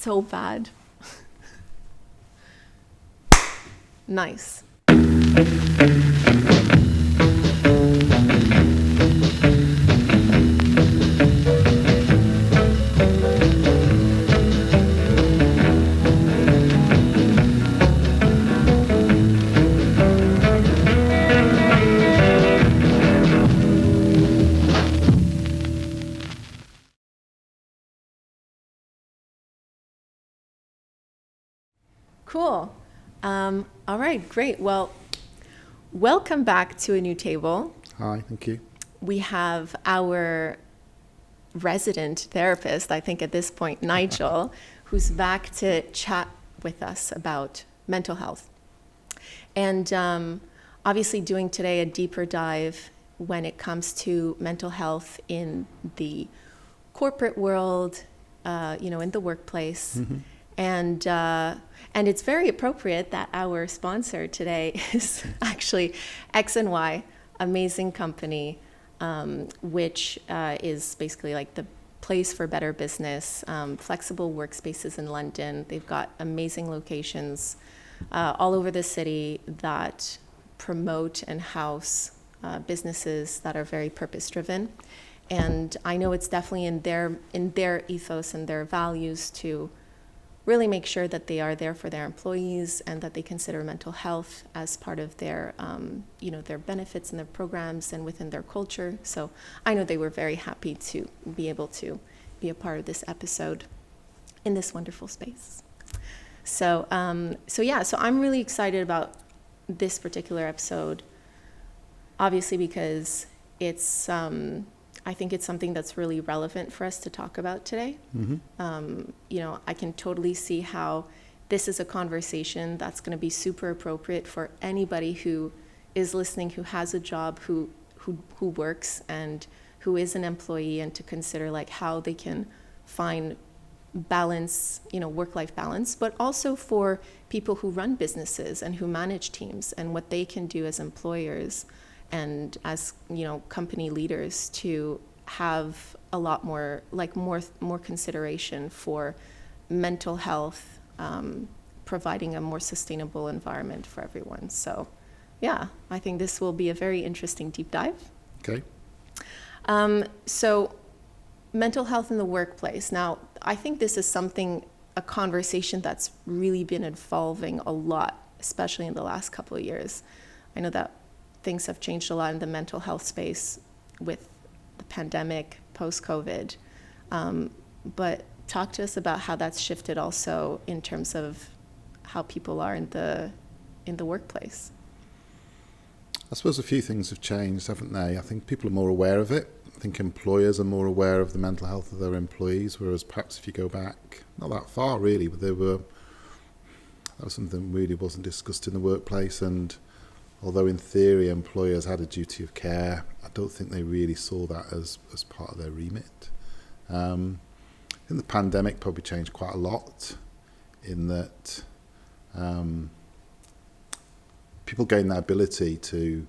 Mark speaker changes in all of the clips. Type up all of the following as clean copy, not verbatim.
Speaker 1: so bad. Nice. Cool. All right, great. Well, welcome back to A New Table.
Speaker 2: Hi, thank you.
Speaker 1: We have our resident therapist, I think at this point, Nigel, who's back to chat with us about mental health. And obviously doing today a deeper dive when it comes to mental health in the corporate world, in the workplace.
Speaker 2: Mm-hmm.
Speaker 1: And it's very appropriate that our sponsor today is actually X+WHY, amazing company, which is basically like the place for better business, flexible workspaces in London. They've got amazing locations all over the city that promote and house businesses that are very purpose-driven. And I know it's definitely in their ethos and their values to really make sure that they are there for their employees and that they consider mental health as part of their, their benefits and their programs and within their culture. So I know they were very happy to be able to be a part of this episode in this wonderful space. So I'm really excited about this particular episode, obviously because it's, I think it's something that's really relevant for us to talk about today.
Speaker 2: Mm-hmm.
Speaker 1: I can totally see how this is a conversation that's going to be super appropriate for anybody who is listening, who has a job, who works and who is an employee, and to consider like how they can find balance, work-life balance, but also for people who run businesses and who manage teams and what they can do as employers and as company leaders to have a lot more more consideration for mental health, providing a more sustainable environment for everyone. So yeah, I think this will be a very interesting deep dive.
Speaker 2: Okay.
Speaker 1: So mental health in the workplace. Now, I think this is a conversation that's really been evolving a lot, especially in the last couple of years. I know that things have changed a lot in the mental health space with the pandemic, post-COVID. But talk to us about how that's shifted also in terms of how people are in the workplace.
Speaker 2: I suppose a few things have changed, haven't they? I think people are more aware of it. I think employers are more aware of the mental health of their employees, whereas perhaps if you go back, not that far really, but that was something that really wasn't discussed in the workplace. And although in theory employers had a duty of care, I don't think they really saw that as part of their remit. I think the pandemic probably changed quite a lot in that people gained that ability to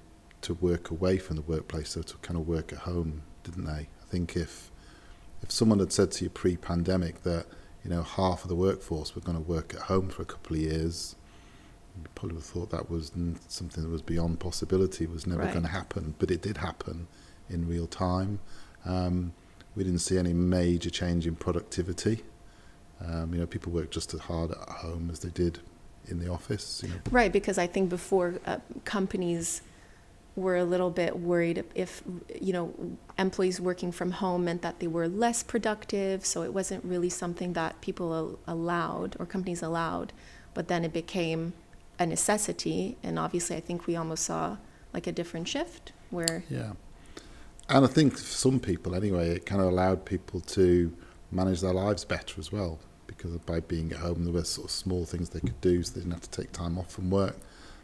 Speaker 2: work away from the workplace, so to kind of work at home, didn't they? I think if someone had said to you pre-pandemic that half of the workforce were going to work at home for a couple of years, you probably would have thought that was something that was beyond possibility, was never going to happen, but it did happen in real time. We didn't see any major change in productivity. People worked just as hard at home as they did in the office.
Speaker 1: Right, because I think before companies were a little bit worried if employees working from home meant that they were less productive, so it wasn't really something that people allowed or companies allowed, but then it became a necessity, and obviously I think we almost saw like a different shift where
Speaker 2: and I think for some people anyway it kind of allowed people to manage their lives better as well, because by being at home there were sort of small things they could do, so they didn't have to take time off from work.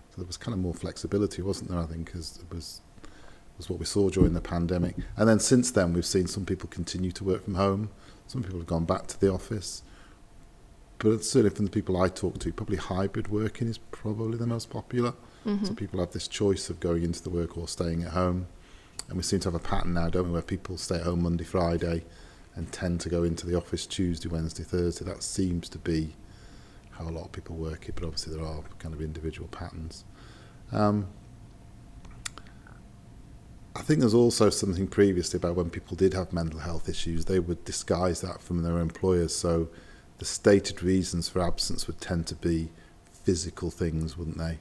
Speaker 2: So there was kind of more flexibility, wasn't there? I think as it was what we saw during the pandemic. And then since then we've seen some people continue to work from home, some people have gone back to the office, but certainly from the people I talk to, probably hybrid working is probably the most popular. Mm-hmm. So people have this choice of going into the work or staying at home, and we seem to have a pattern now, don't we, where people stay at home Monday, Friday, and tend to go into the office Tuesday, Wednesday, Thursday. That seems to be how a lot of people work it, but obviously there are kind of individual patterns. I think there's also something previously about when people did have mental health issues, they would disguise that from their employers. So the stated reasons for absence would tend to be physical things, wouldn't they?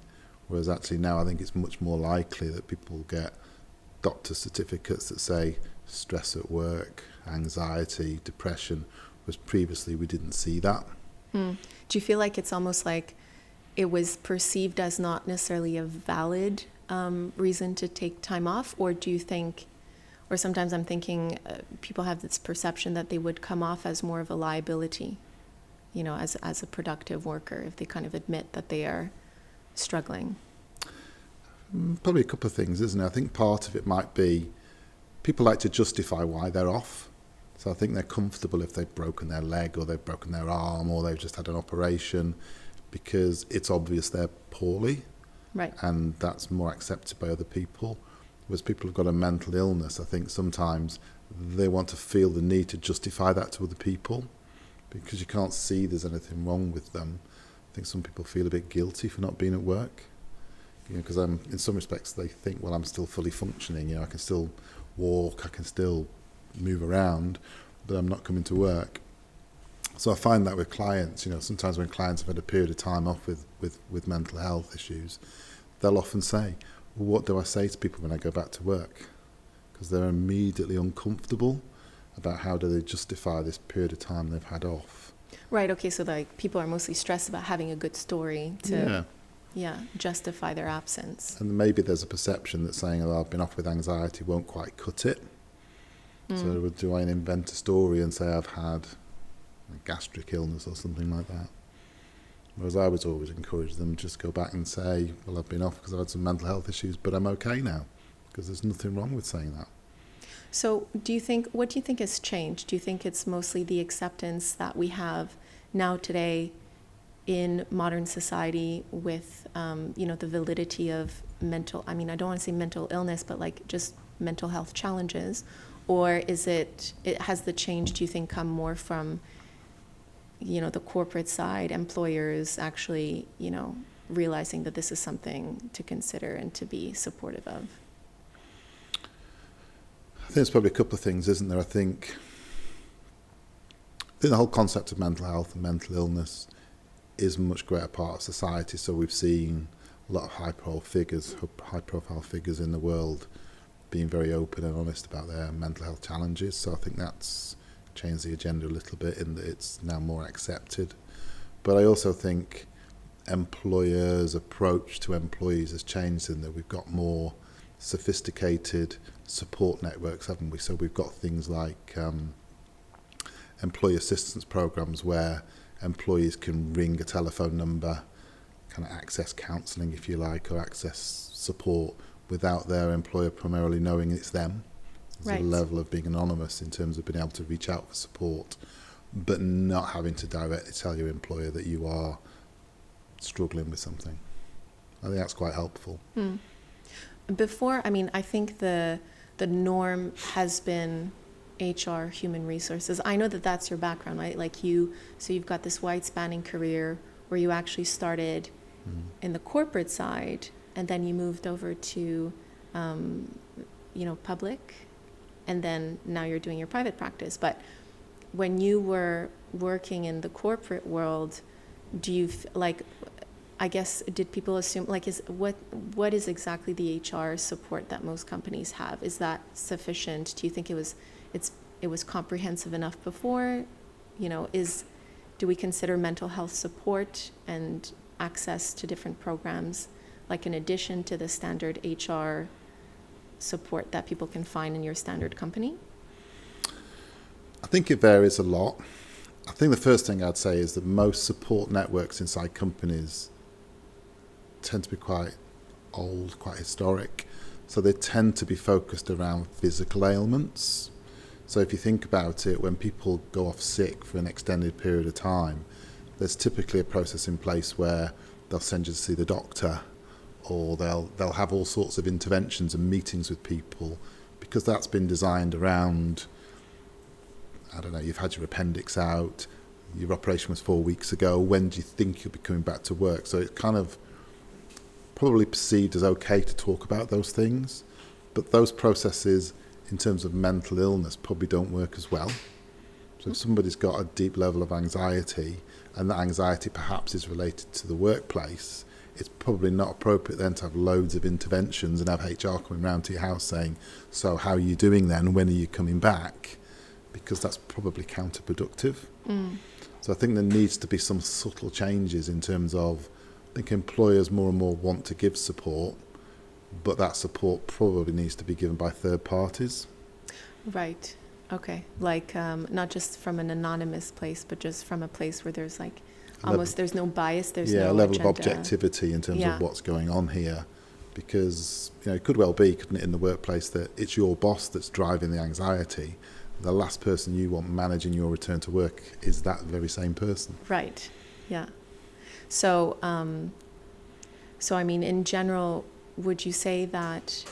Speaker 2: Whereas actually now I think it's much more likely that people get doctor's certificates that say stress at work, anxiety, depression, whereas previously we didn't see that.
Speaker 1: Do you feel like it's almost like it was perceived as not necessarily a valid reason to take time off? Or do you think, or sometimes I'm thinking people have this perception that they would come off as more of a liability, you know, as a productive worker, if they kind of admit that they are struggling?
Speaker 2: Probably a couple of things, isn't it? I think part of it might be people like to justify why they're off. So I think they're comfortable if they've broken their leg or they've broken their arm or they've just had an operation, because it's obvious they're poorly.
Speaker 1: Right.
Speaker 2: And that's more accepted by other people. Whereas people who've got a mental illness, I think sometimes they want to feel the need to justify that to other people because you can't see there's anything wrong with them. I think some people feel a bit guilty for not being at work. You know, because in some respects they think, well, I'm still fully functioning. You know, I can still walk, I can still move around, but I'm not coming to work. So I find that with clients, you know, sometimes when clients have had a period of time off with mental health issues, they'll often say, well, what do I say to people when I go back to work? Because they're immediately uncomfortable about how do they justify this period of time they've had off.
Speaker 1: Right, okay, so like people are mostly stressed about having a good story to justify their absence.
Speaker 2: And maybe there's a perception that saying, oh, I've been off with anxiety won't quite cut it. So do I invent a story and say I've had a gastric illness or something like that? Whereas I was always encourage them to just go back and say, well, I've been off because I've had some mental health issues, but I'm okay now, because there's nothing wrong with saying that.
Speaker 1: So what do you think has changed? Do you think it's mostly the acceptance that we have now today in modern society with, the validity of I don't want to say mental illness, but like just mental health challenges? Or has the change, do you think, come more from, the corporate side, employers actually, realizing that this is something to consider and to be supportive of?
Speaker 2: I think there's probably a couple of things, isn't there? I think the whole concept of mental health and mental illness is a much greater part of society. So we've seen a lot of high-profile figures in the world being very open and honest about their mental health challenges. So I think that's changed the agenda a little bit in that it's now more accepted. But I also think employers' approach to employees has changed in that we've got more sophisticated support networks, haven't we? So we've got things like employee assistance programs where employees can ring a telephone number, kind of access counselling, if you like, or access support without their employer primarily knowing it's them. There's a level of being anonymous in terms of being able to reach out for support, but not having to directly tell your employer that you are struggling with something. I think that's quite helpful.
Speaker 1: Before, I think the norm has been HR, human resources. I know that that's your background, right? Like so you've got this wide spanning career where you actually started in the corporate side, and then you moved over to, public, and then now you're doing your private practice. But when you were working in the corporate world, do you did people assume what is exactly the HR support that most companies have? Is that sufficient? Do you think it was comprehensive enough before? Do we consider mental health support and access to different programs like in addition to the standard HR support that people can find in your standard company?
Speaker 2: I think it varies a lot. I think the first thing I'd say is that most support networks inside companies tend to be quite old, quite historic. So they tend to be focused around physical ailments. So if you think about it, when people go off sick for an extended period of time, there's typically a process in place where they'll send you to see the doctor, or they'll have all sorts of interventions and meetings with people, because that's been designed around I don't know, you've had your appendix out, your operation was 4 weeks ago, when do you think you'll be coming back to work? So it's kind of probably perceived as okay to talk about those things, but those processes in terms of mental illness probably don't work as well. So if somebody's got a deep level of anxiety, and that anxiety perhaps is related to the workplace, it's probably not appropriate then to have loads of interventions and have HR coming round to your house saying, so how are you doing then? When are you coming back? Because that's probably counterproductive. So I think there needs to be some subtle changes in terms of, I think employers more and more want to give support, but that support probably needs to be given by third parties.
Speaker 1: Right. Okay. Like not just from an anonymous place, but just from a place where there's like almost there's no bias, there's no
Speaker 2: a level
Speaker 1: agenda.
Speaker 2: of objectivity in terms of what's going on here, because it could well be, couldn't it, in the workplace that it's your boss that's driving the anxiety. The last person you want managing your return to work is that very same person. Right.
Speaker 1: Yeah. So so I mean, in general, would you say that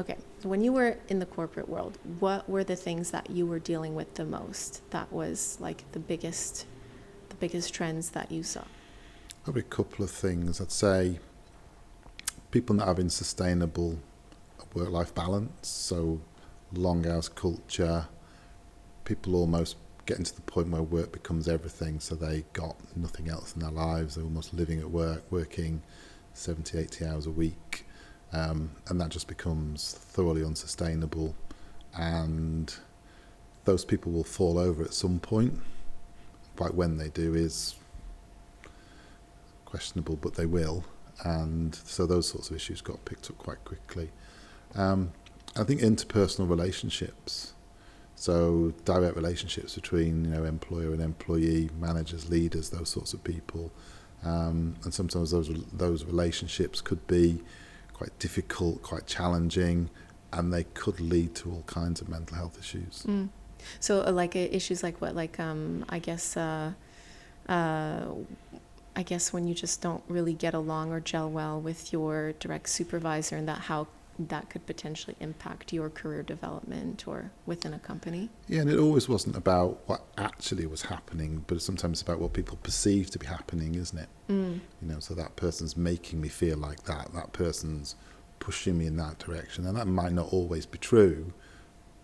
Speaker 1: okay, when you were in the corporate world, what were the things that you were dealing with the most? That was like the biggest trends that you saw?
Speaker 2: Probably a couple of things. I'd say people not having sustainable work-life balance, so long hours culture, people almost getting to the point where work becomes everything, so they got nothing else in their lives. They're almost living at work, working 70, 80 hours a week. And that just becomes thoroughly unsustainable, and those people will fall over at some point. Quite when they do is questionable, but they will, and so those sorts of issues got picked up quite quickly. I think interpersonal relationships, so direct relationships between employer and employee, managers, leaders, those sorts of people, and sometimes those relationships could be quite difficult, quite challenging, and they could lead to all kinds of mental health issues.
Speaker 1: So like issues like what? Like I guess when you just don't really get along or gel well with your direct supervisor, and how that could potentially impact your career development or within a company.
Speaker 2: Yeah, and it always wasn't about what actually was happening, but sometimes about what people perceive to be happening, isn't it? So that person's making me feel like that person's pushing me in that direction, and that might not always be true,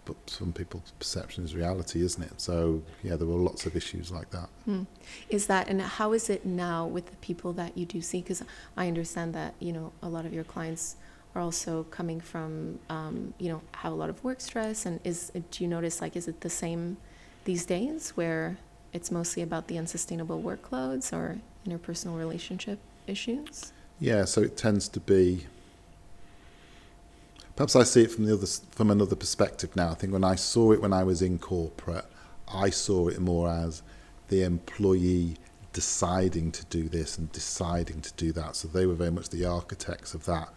Speaker 2: but some people's perception is reality, isn't it? So yeah, there were lots of issues like that.
Speaker 1: Is that, and how is it now with the people that you do see? Because I understand that a lot of your clients are also coming from have a lot of work stress, and do you notice, like, is it the same these days where it's mostly about the unsustainable workloads or interpersonal relationship issues?
Speaker 2: Yeah, so it tends to be, perhaps I see it from another perspective now. I think when I saw it when I was in corporate, I saw it more as the employee deciding to do this and deciding to do that. So they were very much the architects of that.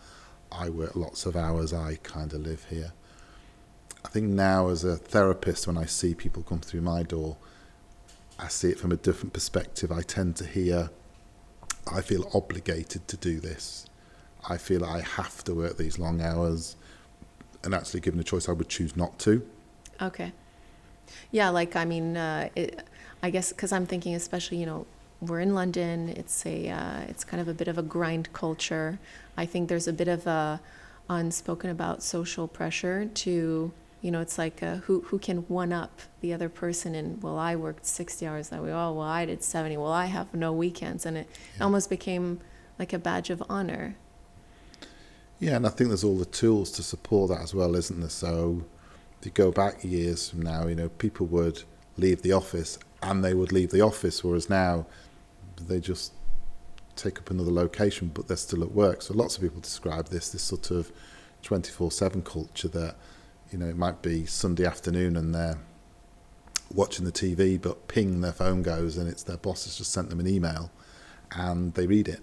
Speaker 2: I work lots of hours, I kind of live here. I think now as a therapist, when I see people come through my door, I see it from a different perspective. I tend to hear, I feel obligated to do this. I feel I have to work these long hours, and actually given a choice, I would choose not to.
Speaker 1: Okay. Yeah, like, I mean, I guess because I'm thinking especially, we're in London, it's kind of a bit of a grind culture. I think there's a bit of a unspoken about social pressure to, it's like who can one up the other person in, well, I worked 60 hours that week, well, I did 70, well, I have no weekends, and it almost became like a badge of honor.
Speaker 2: Yeah, and I think there's all the tools to support that as well, isn't there? So if you go back years from now, people would leave the office, and they would leave the office, whereas now they just take up another location, but they're still at work. So lots of people describe this sort of 24/7 culture that, it might be Sunday afternoon and they're watching the TV, but ping, their phone goes and it's their boss has just sent them an email, and they read it.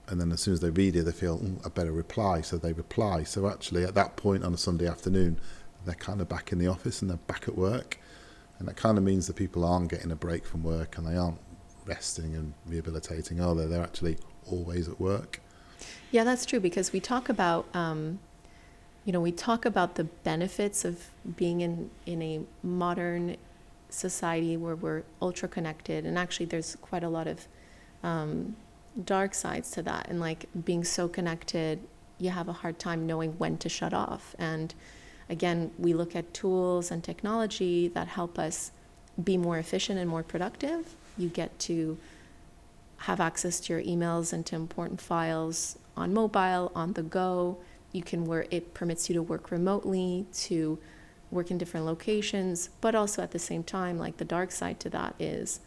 Speaker 2: And then as soon as they read it, they feel, I better reply. So they reply. So actually at that point on a Sunday afternoon, they're kind of back in the office and they're back at work. And that kind of means that people aren't getting a break from work, and they aren't resting and rehabilitating, are they? They're actually always at work.
Speaker 1: Yeah, that's true, because we talk about we talk about the benefits of being in a modern society where we're ultra connected, and actually there's quite a lot of dark sides to that, and like being so connected, you have a hard time knowing when to shut off. And again, we look at tools and technology that help us be more efficient and more productive. You get to have access to your emails and to important files on mobile, on the go. You can work, it permits you to work remotely, to work in different locations, but also at the same time, like the dark side to that is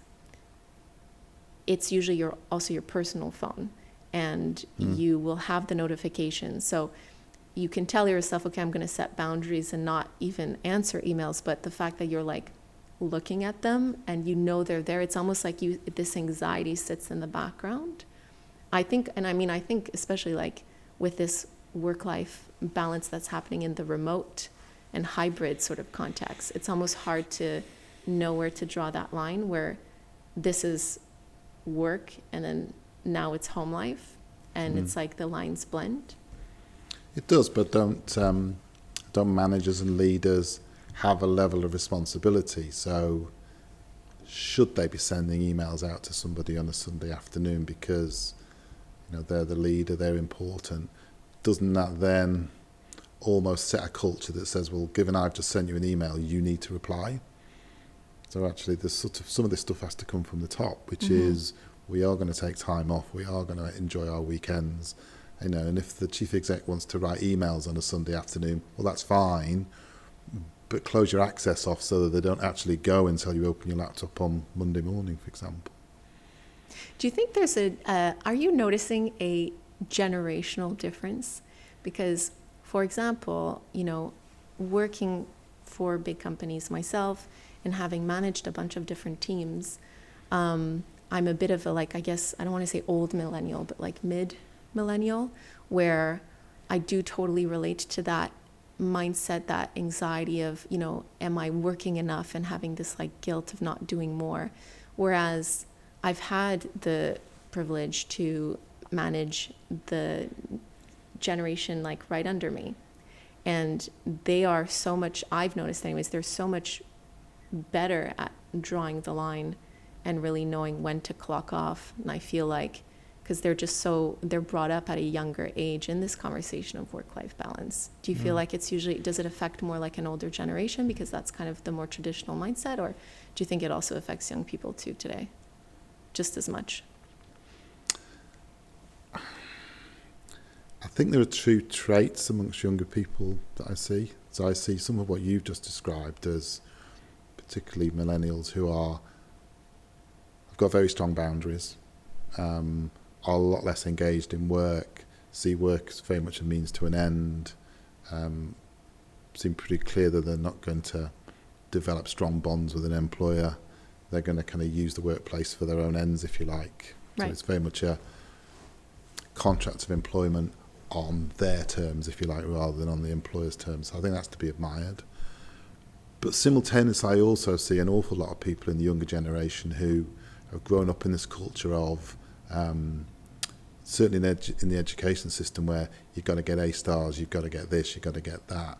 Speaker 1: it's usually also your personal phone, and you will have the notifications. So you can tell yourself, okay, I'm going to set boundaries and not even answer emails, but the fact that you're like looking at them and they're there, it's almost like this anxiety sits in the background. I think especially like with this work-life balance that's happening in the remote and hybrid sort of context, it's almost hard to know where to draw that line where this is work and then now it's home life, and it's like the lines blend.
Speaker 2: It does, but don't managers and leaders have a level of responsibility? So should they be sending emails out to somebody on a Sunday afternoon because they're the leader, they're important? Doesn't that then almost set a culture that says, well, given I've just sent you an email, you need to reply? So actually there's sort of some of this stuff has to come from the top, which is we are going to take time off, we are going to enjoy our weekends, and if the chief exec wants to write emails on a Sunday afternoon, well, that's fine, but close your access off so that they don't actually go until you open your laptop on Monday morning, for example.
Speaker 1: Do you think there's are you noticing a generational difference? Because, for example, working for big companies myself and having managed a bunch of different teams, I'm a bit of a, like, I guess, I don't want to say old millennial, but like mid-millennial, where I do totally relate to that mindset, that anxiety of, am I working enough, and having this like guilt of not doing more. Whereas I've had the privilege to manage the generation like right under me, and they are so much, I've noticed anyways, they're so much better at drawing the line and really knowing when to clock off. And I feel like, because they're brought up at a younger age in this conversation of work-life balance. Do you feel like does it affect more like an older generation because that's kind of the more traditional mindset, or do you think it also affects young people too today, just as much?
Speaker 2: I think there are true traits amongst younger people that I see. So I see some of what you've just described as particularly millennials who have got very strong boundaries, are a lot less engaged in work, see work as very much a means to an end, seem pretty clear that they're not going to develop strong bonds with an employer. They're going to kind of use the workplace for their own ends, if you like. Right. So it's very much a contract of employment on their terms, if you like, rather than on the employer's terms. So I think that's to be admired. But simultaneously, I also see an awful lot of people in the younger generation who have grown up in this culture of, certainly in the education system, where you've got to get A stars, you've got to get this, you've got to get that.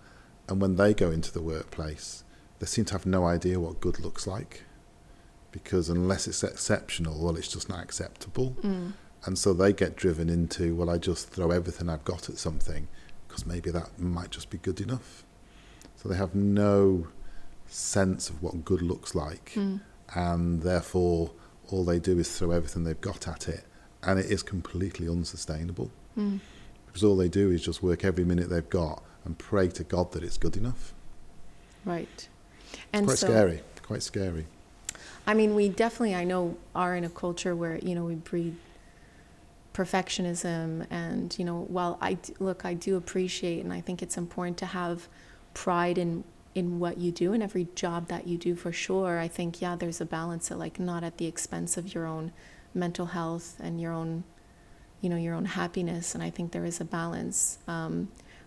Speaker 2: And when they go into the workplace, they seem to have no idea what good looks like, because unless it's exceptional, well, it's just not acceptable. And so they get driven into, well, I just throw everything I've got at something because maybe that might just be good enough. So they have no sense of what good looks like, and therefore all they do is throw everything they've got at it, and it is completely unsustainable, because all they do is just work every minute they've got and pray to God that it's good enough. Right. And quite scary.
Speaker 1: I mean, we definitely, I know, are in a culture where, we breed perfectionism, and, while I do appreciate, and I think it's important to have pride in what you do and every job that you do, for sure. I think, there's a balance that, like, not at the expense of your own mental health and your own happiness. And I think there is a balance.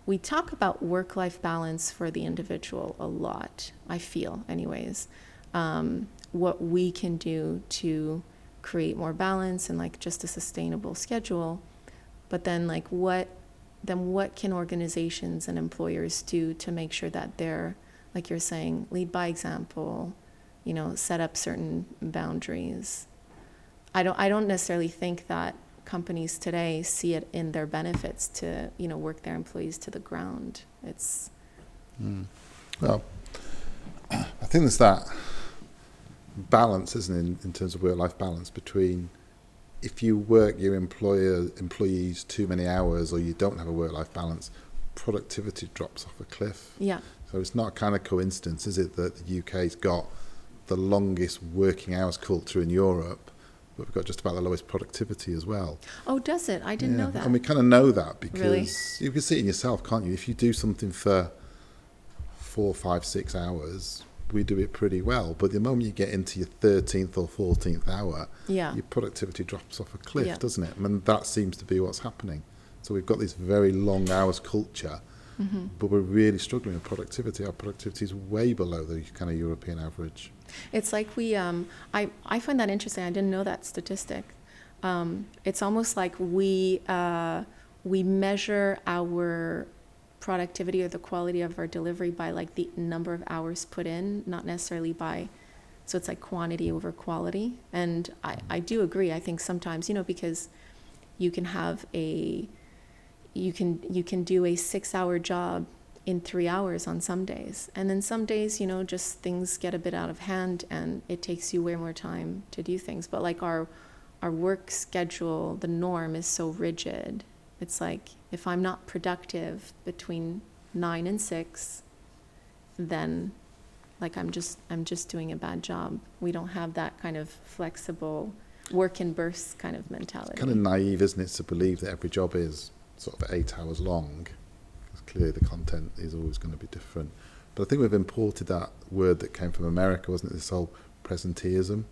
Speaker 1: We talk about work-life balance for the individual a lot, I feel anyways. What we can do to create more balance and like just a sustainable schedule. But then, like, what then what can organizations and employers do to make sure that they're, like you're saying, lead by example, set up certain boundaries? I don't necessarily think that companies today see it in their benefits to, work their employees to the ground. It's...
Speaker 2: Well, I think there's that balance, isn't it, in terms of work-life balance between if you work your employees too many hours or you don't have a work-life balance, productivity drops off a cliff.
Speaker 1: Yeah.
Speaker 2: So it's not a kind of coincidence, is it, that the UK's got the longest working hours culture in Europe, but we've got just about the lowest productivity as well.
Speaker 1: Oh, does it? I didn't know that.
Speaker 2: And we kind of know that because
Speaker 1: Really?
Speaker 2: you can see it in yourself, can't you? If you do something for 4, 5, 6 hours, we do it pretty well. But the moment you get into your 13th or 14th hour, your productivity drops off a cliff, doesn't it? I mean, that seems to be what's happening. So we've got this very long hours culture, but we're really struggling with productivity. Our productivity is way below the kind of European average.
Speaker 1: It's like I find that interesting. I didn't know that statistic. It's almost like we measure our productivity or the quality of our delivery by like the number of hours put in, not necessarily by, so it's like quantity over quality. And I do agree. I think sometimes, because you can have you can do a 6-hour job in 3 hours on some days. And then some days, just things get a bit out of hand and it takes you way more time to do things. But like our work schedule, the norm is so rigid. It's like, if I'm not productive between 9 and 6, then like I'm just doing a bad job. We don't have that kind of flexible work in bursts kind of mentality.
Speaker 2: It's kind of naive, isn't it, to believe that every job is sort of 8 hours long. Because clearly the content is always going to be different. But I think we've imported that word that came from America, wasn't it? This whole presenteeism.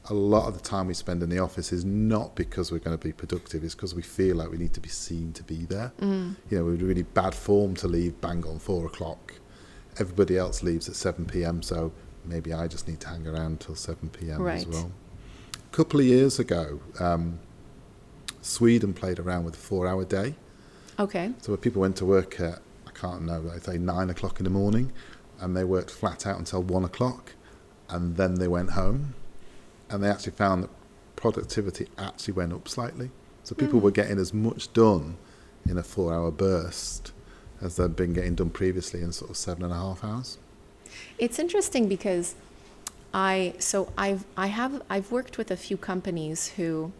Speaker 2: A lot of the time we spend in the office is not because we're going to be productive, it's because we feel like we need to be seen to be there. We're really bad form to leave bang on 4 o'clock. Everybody else leaves at 7 p.m, so maybe I just need to hang around till 7 p.m. as well. A couple of years ago, Sweden played around with a 4-hour day.
Speaker 1: Okay.
Speaker 2: So where people went to work at, I can't know, I'd say 9 o'clock in the morning, and they worked flat out until 1 o'clock, and then they went home. And they actually found that productivity actually went up slightly. So people were getting as much done in a 4-hour burst as they'd been getting done previously in sort of 7.5 hours.
Speaker 1: It's interesting because I've worked with a few companies who,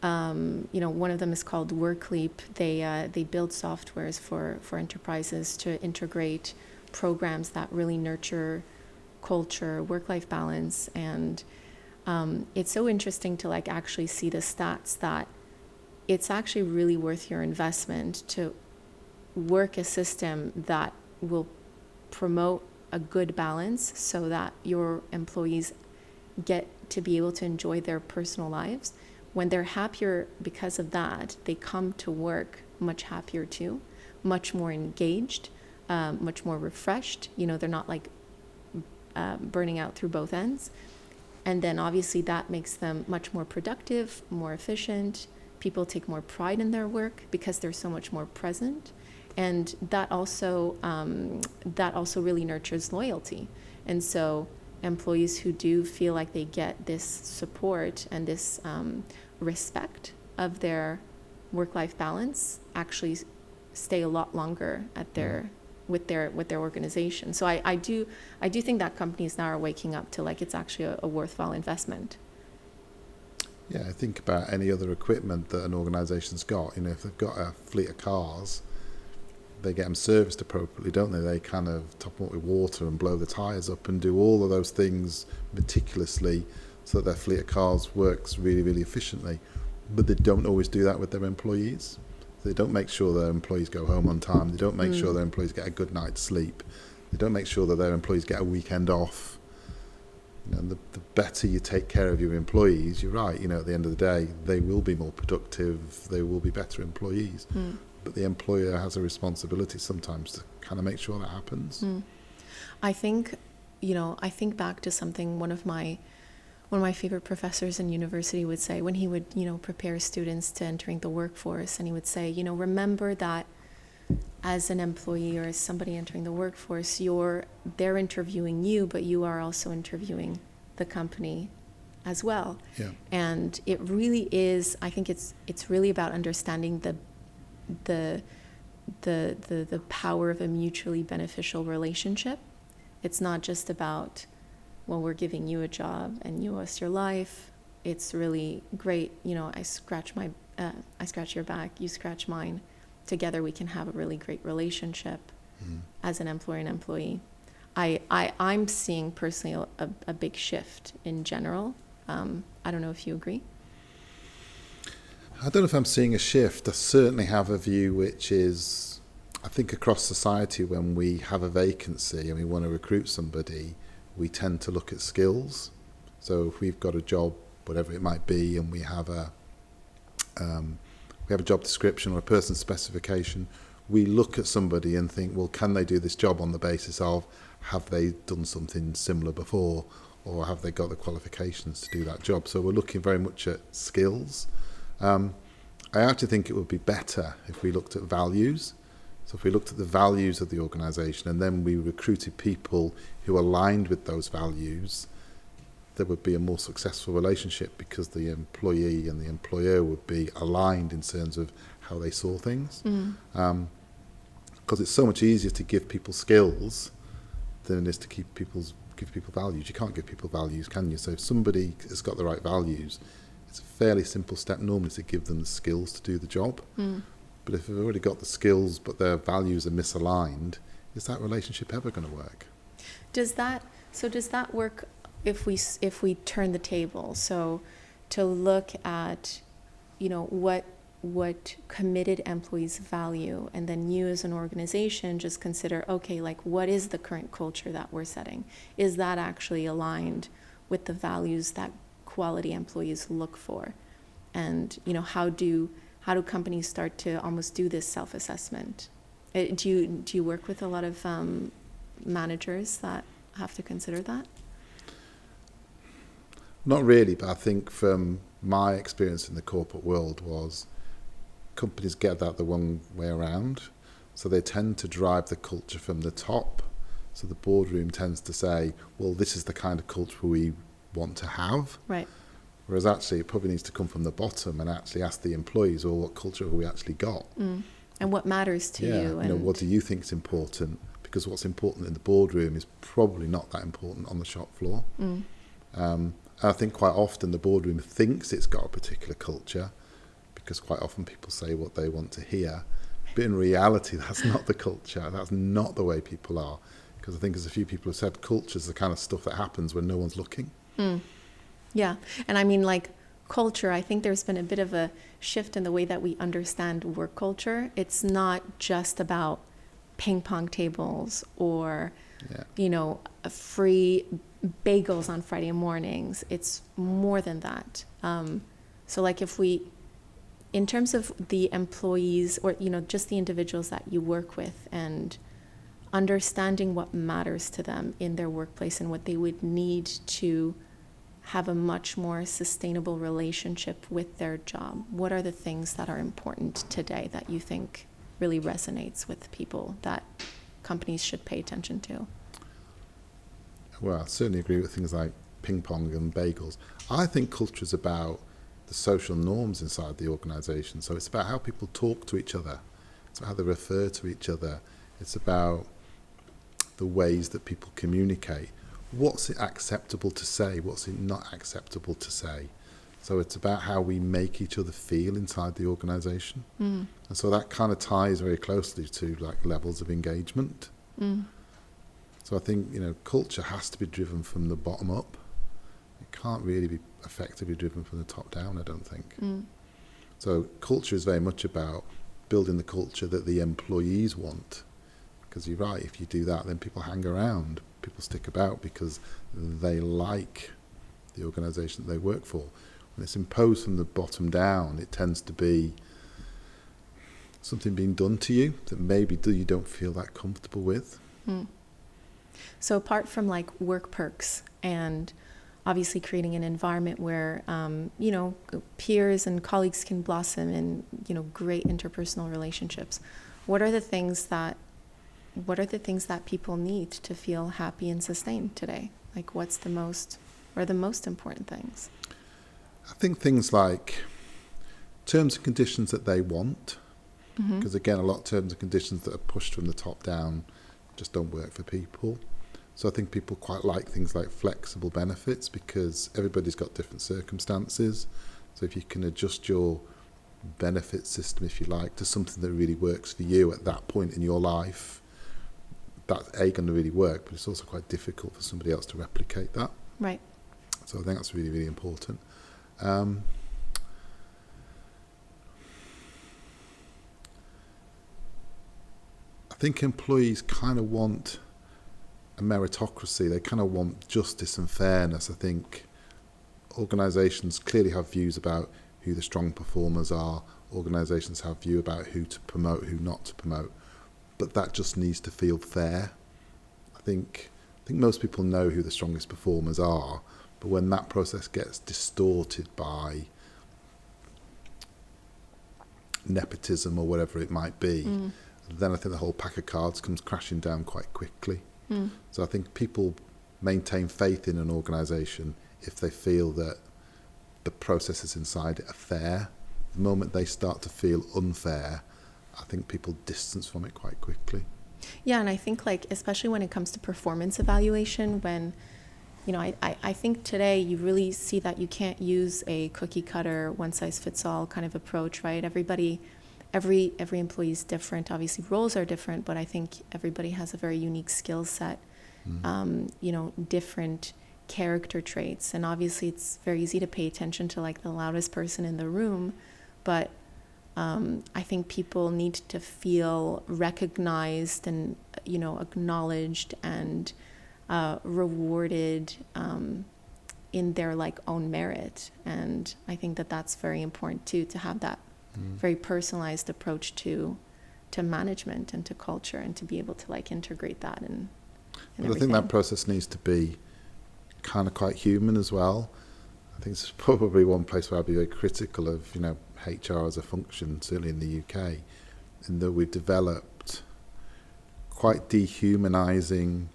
Speaker 1: one of them is called WorkLeap. They build softwares for enterprises to integrate programs that really nurture culture, work-life balance, and it's so interesting to like actually see the stats that it's actually really worth your investment to work a system that will promote a good balance so that your employees get to be able to enjoy their personal lives. When they're happier because of that, they come to work much happier too, much more engaged, much more refreshed. They're not like burning out through both ends. And then obviously that makes them much more productive, more efficient. People take more pride in their work because they're so much more present. And that also really nurtures loyalty. And so employees who do feel like they get this support and this respect of their work-life balance actually stay a lot longer at their with their organization. So I do think that companies now are waking up to like it's actually a worthwhile investment.
Speaker 2: Yeah, I think about any other equipment that an organisation's got. If they've got a fleet of cars, they get them serviced appropriately, don't they? They kind of top them up with water and blow the tyres up and do all of those things meticulously so that their fleet of cars works really, really efficiently. But they don't always do that with their employees. They don't make sure their employees go home on time. They don't make sure their employees get a good night's sleep. They don't make sure that their employees get a weekend off. The better you take care of your employees, you're right, at the end of the day, they will be more productive, they will be better employees. But the employer has a responsibility sometimes to kind of make sure that happens.
Speaker 1: I think back to something one of my one of my favorite professors in university would say when he would, prepare students to entering the workforce, and he would say, remember that as an employee or as somebody entering the workforce, they're interviewing you, but you are also interviewing the company as well.
Speaker 2: Yeah.
Speaker 1: And it really is, I think it's really about understanding the power of a mutually beneficial relationship. It's not just about, well, we're giving you a job and you owe us your life. It's really great, I scratch your back, you scratch mine. Together we can have a really great relationship as an employer and employee. I'm seeing personally a big shift in general. I don't know if you agree.
Speaker 2: I don't know if I'm seeing a shift. I certainly have a view which is, I think across society, when we have a vacancy and we want to recruit somebody, we tend to look at skills. So if we've got a job, whatever it might be, and we have a job description or a person's specification, we look at somebody and think, well, can they do this job on the basis of, have they done something similar before, or have they got the qualifications to do that job? So we're looking very much at skills. I actually think it would be better if we looked at values. So if we looked at the values of the organisation and then we recruited people who aligned with those values, there would be a more successful relationship because the employee and the employer would be aligned in terms of how they saw things. Because it's so much easier to give people skills than it is to give people values. You can't give people values, can you? So if somebody has got the right values, it's a fairly simple step normally to give them the skills to do the job. But if they've already got the skills but their values are misaligned, is that relationship ever going to work?
Speaker 1: Does that work if we turn the table? So to look at, what committed employees value, and then you as an organization just consider, okay, like what is the current culture that we're setting? Is that actually aligned with the values that quality employees look for? And, how do companies start to almost do this self-assessment? Do you work with a lot of managers that have to consider that?
Speaker 2: Not really, but I think from my experience in the corporate world was companies get that the wrong way around. So they tend to drive the culture from the top. So the boardroom tends to say, well, this is the kind of culture we want to have.
Speaker 1: Right.
Speaker 2: Whereas actually it probably needs to come from the bottom and actually ask the employees, well, what culture have we actually got?
Speaker 1: And what matters to you?
Speaker 2: And what do you think is important? Because what's important in the boardroom is probably not that important on the shop floor. I think quite often the boardroom thinks it's got a particular culture because quite often people say what they want to hear. But in reality, that's not the culture. That's not the way people are. Because I think as a few people have said, culture is the kind of stuff that happens when no one's looking.
Speaker 1: Yeah. And I mean, like culture, I think there's been a bit of a shift in the way that we understand work culture. It's not just about ping pong tables or, free bagels on Friday mornings. It's more than that. So like in terms of the employees or, just the individuals that you work with and understanding what matters to them in their workplace and what they would need to have a much more sustainable relationship with their job. What are the things that are important today that you think really resonates with people that companies should pay attention to?
Speaker 2: Well, I certainly agree with things like ping pong and bagels. I think culture is about the social norms inside the organisation. So it's about how people talk to each other. It's about how they refer to each other. It's about the ways that people communicate. What's it acceptable to say? What's it not acceptable to say? So it's about how we make each other feel inside the organisation. And so that kind of ties very closely to like levels of engagement. So I think, culture has to be driven from the bottom up. It can't really be effectively driven from the top down, I don't think. So culture is very much about building the culture that the employees want. Because you're right, if you do that, then people hang around. People stick about because they like the organisation that they work for. When it's imposed from the bottom down, it tends to be something being done to you that maybe you don't feel that comfortable with.
Speaker 1: So apart from like work perks and obviously creating an environment where, peers and colleagues can blossom in, great interpersonal relationships. What are the things that people need to feel happy and sustained today? Like, what's the most important things?
Speaker 2: I think things like terms and conditions that they want, because again, a lot of terms and conditions that are pushed from the top down just don't work for people. So I think people quite like things like flexible benefits, because everybody's got different circumstances. So if you can adjust your benefit system, if you like, to something that really works for you at that point in your life, that's going to really work, but it's also quite difficult for somebody else to replicate that.
Speaker 1: Right.
Speaker 2: So I think that's really, really important. I think employees kind of want a meritocracy. They kind of want justice and fairness. I think organisations clearly have views about who the strong performers are. Organisations have view about who to promote, who not to promote. But that just needs to feel fair. I think most people know who the strongest performers are, but when that process gets distorted by nepotism or whatever it might be, then I think the whole pack of cards comes crashing down quite quickly. So I think people maintain faith in an organisation if they feel that the processes inside it are fair. The moment they start to feel unfair, I think people distance from it quite quickly.
Speaker 1: Yeah, and I think, like, especially when it comes to performance evaluation, when, I think today you really see that you can't use a cookie cutter, one size fits all kind of approach, right? Every employee is different. Obviously, roles are different, but I think everybody has a very unique skill set, different character traits. And obviously, it's very easy to pay attention to, like, the loudest person in the room, but I think people need to feel recognized and, acknowledged and rewarded in their, like, own merit. And I think that that's very important too, to have that very personalized approach to management and to culture, and to be able to, like, integrate that in
Speaker 2: but I think that process needs to be kind of quite human as well. I think it's probably one place where I'd be very critical of, HR as a function, certainly in the UK, in that we've developed quite dehumanising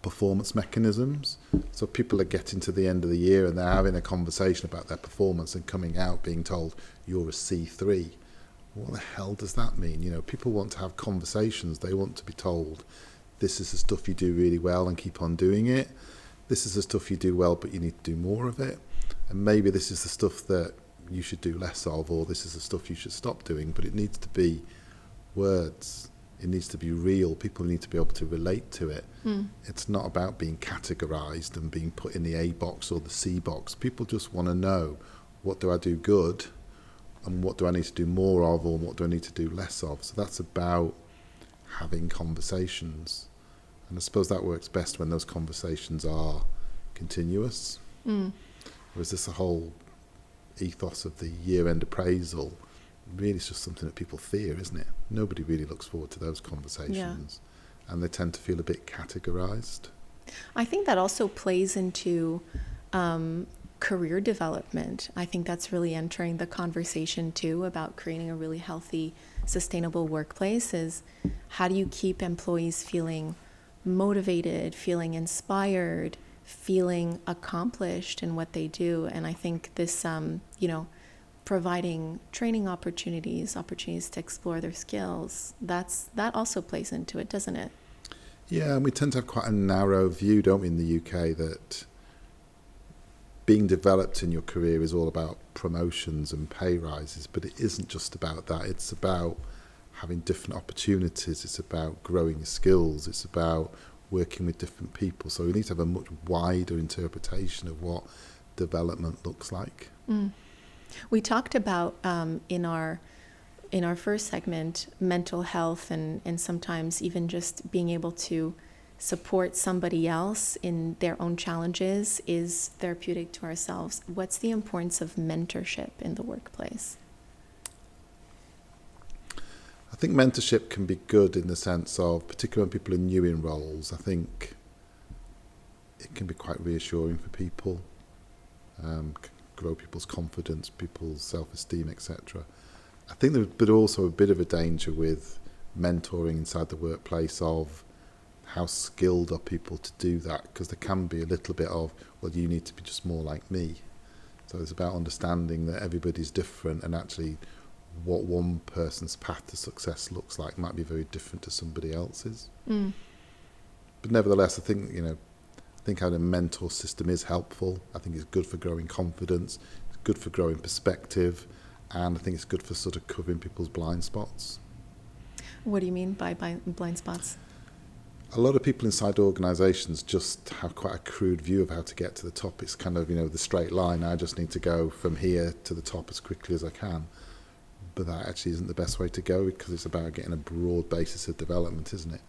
Speaker 2: performance mechanisms. So people are getting to the end of the year and they're having a conversation about their performance and coming out being told, you're a C3. What the hell does that mean? People want to have conversations. They want to be told, this is the stuff you do really well and keep on doing it. This is the stuff you do well, but you need to do more of it. And maybe this is the stuff that you should do less of, or this is the stuff you should stop doing. But it needs to be words. It needs to be real. People need to be able to relate to it. It's not about being categorised and being put in the A box or the C box. People just want to know, what do I do good, and what do I need to do more of, or what do I need to do less of? So that's about having conversations. And I suppose that works best when those conversations are continuous. Whereas this whole ethos of the year-end appraisal, really it's just something that people fear, isn't it? Nobody really looks forward to those conversations. And they tend to feel a bit categorised.
Speaker 1: I think that also plays into career development. I think that's really entering the conversation too about creating a really healthy, sustainable workplace, is how do you keep employees feeling motivated, feeling inspired, feeling accomplished in what they do. And I think this, providing training opportunities to explore their skills, that also plays into it, doesn't it?
Speaker 2: Yeah, and we tend to have quite a narrow view, don't we, in the UK, that being developed in your career is all about promotions and pay rises, but it isn't just about that. It's about having different opportunities. It's about growing your skills. It's about working with different people. So we need to have a much wider interpretation of what development looks like.
Speaker 1: We talked about in our first segment mental health and sometimes even just being able to support somebody else in their own challenges is therapeutic to ourselves. What's the importance of mentorship in the workplace?
Speaker 2: I think mentorship can be good in the sense of, particularly when people are new in roles, I think it can be quite reassuring for people, grow people's confidence, people's self-esteem, etc. I think there's but also a bit of a danger with mentoring inside the workplace of how skilled are people to do that, because there can be a little bit of, well, you need to be just more like me. So it's about understanding that everybody's different, and actually what one person's path to success looks like might be very different to somebody else's. But nevertheless, I think having a mentor system is helpful. I think it's good for growing confidence, it's good for growing perspective, and I think it's good for sort of covering people's blind spots.
Speaker 1: What do you mean by blind spots?
Speaker 2: A lot of people inside organisations just have quite a crude view of how to get to the top. It's kind of, the straight line. I just need to go from here to the top as quickly as I can. But that actually isn't the best way to go, because it's about getting a broad basis of development, isn't it?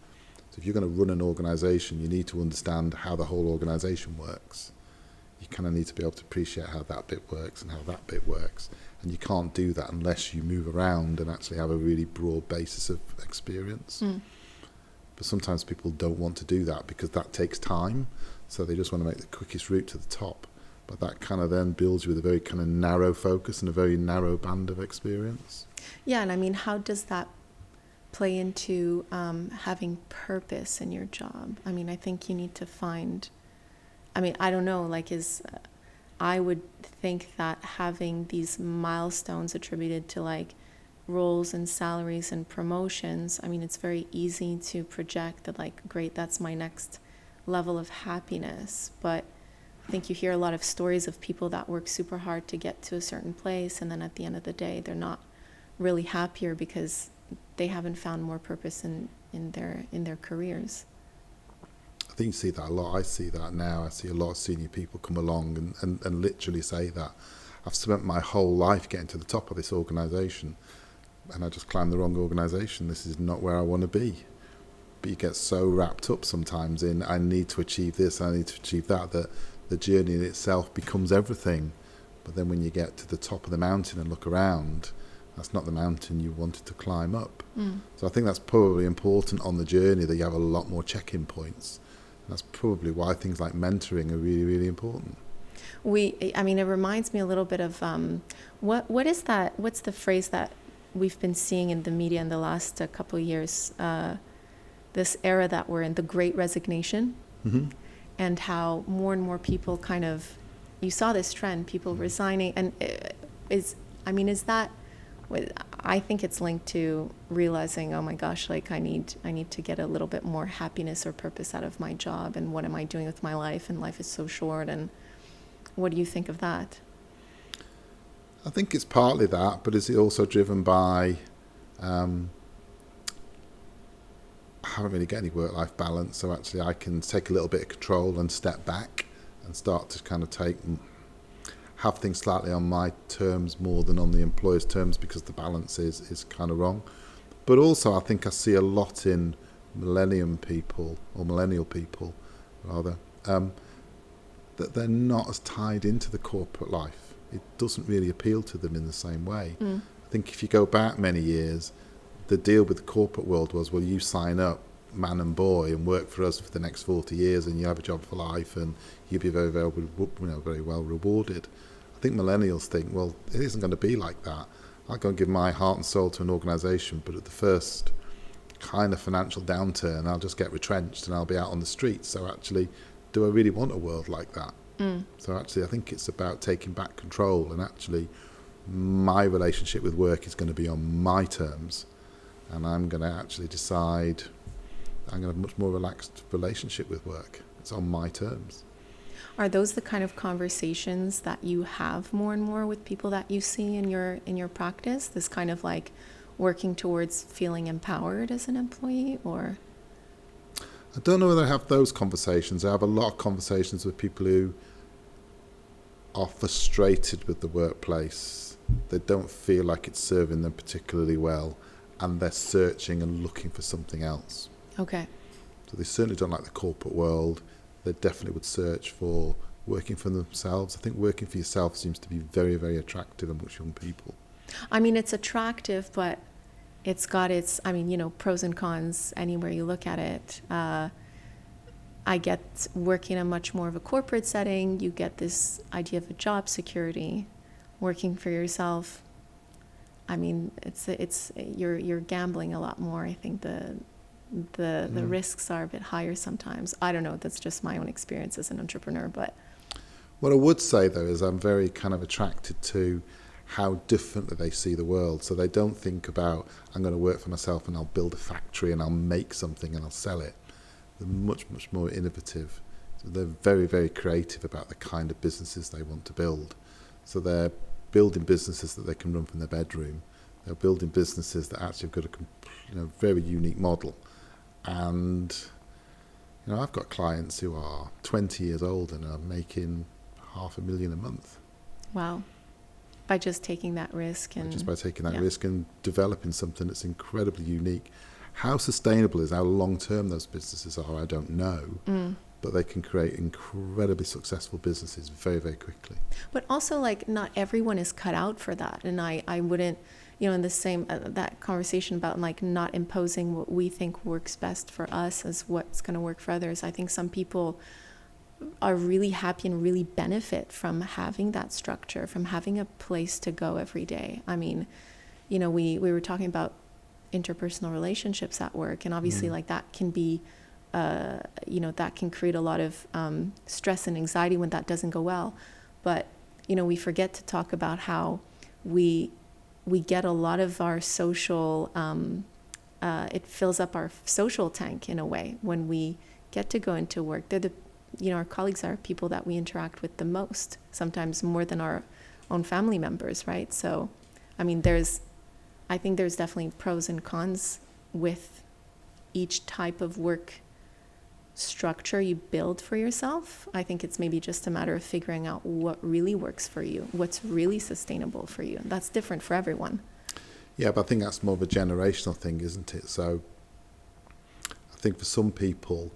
Speaker 2: So if you're going to run an organisation, you need to understand how the whole organisation works. You kind of need to be able to appreciate how that bit works and how that bit works. And you can't do that unless you move around and actually have a really broad basis of experience. But sometimes people don't want to do that because that takes time. So they just want to make the quickest route to the top. But that kind of then builds you with a very kind of narrow focus and a very narrow band of experience.
Speaker 1: Yeah, and I mean, how does that play into having purpose in your job? I mean, I think you need to find, I don't know, I would think that having these milestones attributed to roles and salaries and promotions, it's very easy to project that great, that's my next level of happiness. But I think you hear a lot of stories of people that work super hard to get to a certain place, and then at the end of the day, they're not really happier because they haven't found more purpose in their careers.
Speaker 2: I think you see that a lot. I see that now. I see a lot of senior people come along and literally say that I've spent my whole life getting to the top of this organisation, and I just climbed the wrong organisation. This is not where I want to be. But you get so wrapped up sometimes in, I need to achieve this, I need to achieve that the journey in itself becomes everything. But then when you get to the top of the mountain and look around, that's not the mountain you wanted to climb up. So I think that's probably important on the journey, that you have a lot more check-in points. And that's probably why things like mentoring are really, really important.
Speaker 1: It reminds me a little bit of what is that? What's the phrase that we've been seeing in the media in the last couple of years? This era that we're in, the Great Resignation, and how more and more people you saw this trend, people resigning, and is that? I think it's linked to realizing, oh my gosh, I need to get a little bit more happiness or purpose out of my job, and what am I doing with my life? And life is so short. And what do you think of that?
Speaker 2: I think it's partly that, but is it also driven by I haven't really got any work-life balance, so actually I can take a little bit of control and step back and start to kind of have things slightly on my terms more than on the employer's terms, because the balance is kind of wrong. But also I think I see a lot in millennial people rather, that they're not as tied into the corporate life. It doesn't really appeal to them in the same way. I think if you go back many years, the deal with the corporate world was, well, you sign up, man and boy, and work for us for the next 40 years, and you have a job for life, and you'll be very, very, very well rewarded. I think millennials think, well, it isn't going to be like that. I'll go and give my heart and soul to an organisation, but at the first kind of financial downturn, I'll just get retrenched and I'll be out on the streets. So actually, do I really want a world like that? So actually, I think it's about taking back control, and actually my relationship with work is going to be on my terms, and I'm going to actually decide I'm going to have a much more relaxed relationship with work. It's on my terms.
Speaker 1: Are those the kind of conversations that you have more and more with people that you see in your practice? This kind of working towards feeling empowered as an employee, or?
Speaker 2: I don't know whether I have those conversations. I have a lot of conversations with people who are frustrated with the workplace. They don't feel like it's serving them particularly well, and they're searching and looking for something else.
Speaker 1: Okay.
Speaker 2: So they certainly don't like the corporate world. They definitely would search for working for themselves. I think working for yourself seems to be very, very attractive amongst young people.
Speaker 1: It's attractive, but it's got its, pros and cons anywhere you look at it. I get working in a much more of a corporate setting, you get this idea of a job security, working for yourself. I mean, you're gambling a lot more. I think the risks are a bit higher sometimes. I don't know. That's just my own experience as an entrepreneur. But
Speaker 2: what I would say though is I'm very kind of attracted to how differently they see the world. So they don't think about, I'm going to work for myself and I'll build a factory and I'll make something and I'll sell it. They're much, much more innovative. So they're very, very creative about the kind of businesses they want to build. So they're building businesses that they can run from their bedroom. They're building businesses that actually have got a very unique model. And I've got clients who are 20 years old and are making $500,000 a month.
Speaker 1: Wow. By just taking that risk.
Speaker 2: Just by taking that risk and developing something that's incredibly unique. How sustainable is, how long-term those businesses are, I don't know. But they can create incredibly successful businesses very, very quickly.
Speaker 1: But also, like, not everyone is cut out for that. And I wouldn't, in the same, that conversation about, like, not imposing what we think works best for us as what's going to work for others. I think some people are really happy and really benefit from having that structure, from having a place to go every day. I mean, we were talking about interpersonal relationships at work, and obviously like that can be that can create a lot of stress and anxiety when that doesn't go well. But we forget to talk about how we get a lot of our social it fills up our social tank in a way when we get to go into work. They're our colleagues are people that we interact with the most, sometimes more than our own family members, right? So I mean, I think there's definitely pros and cons with each type of work structure you build for yourself. I think it's maybe just a matter of figuring out what really works for you, what's really sustainable for you. That's different for everyone.
Speaker 2: Yeah, but I think that's more of a generational thing, isn't it? So I think for some people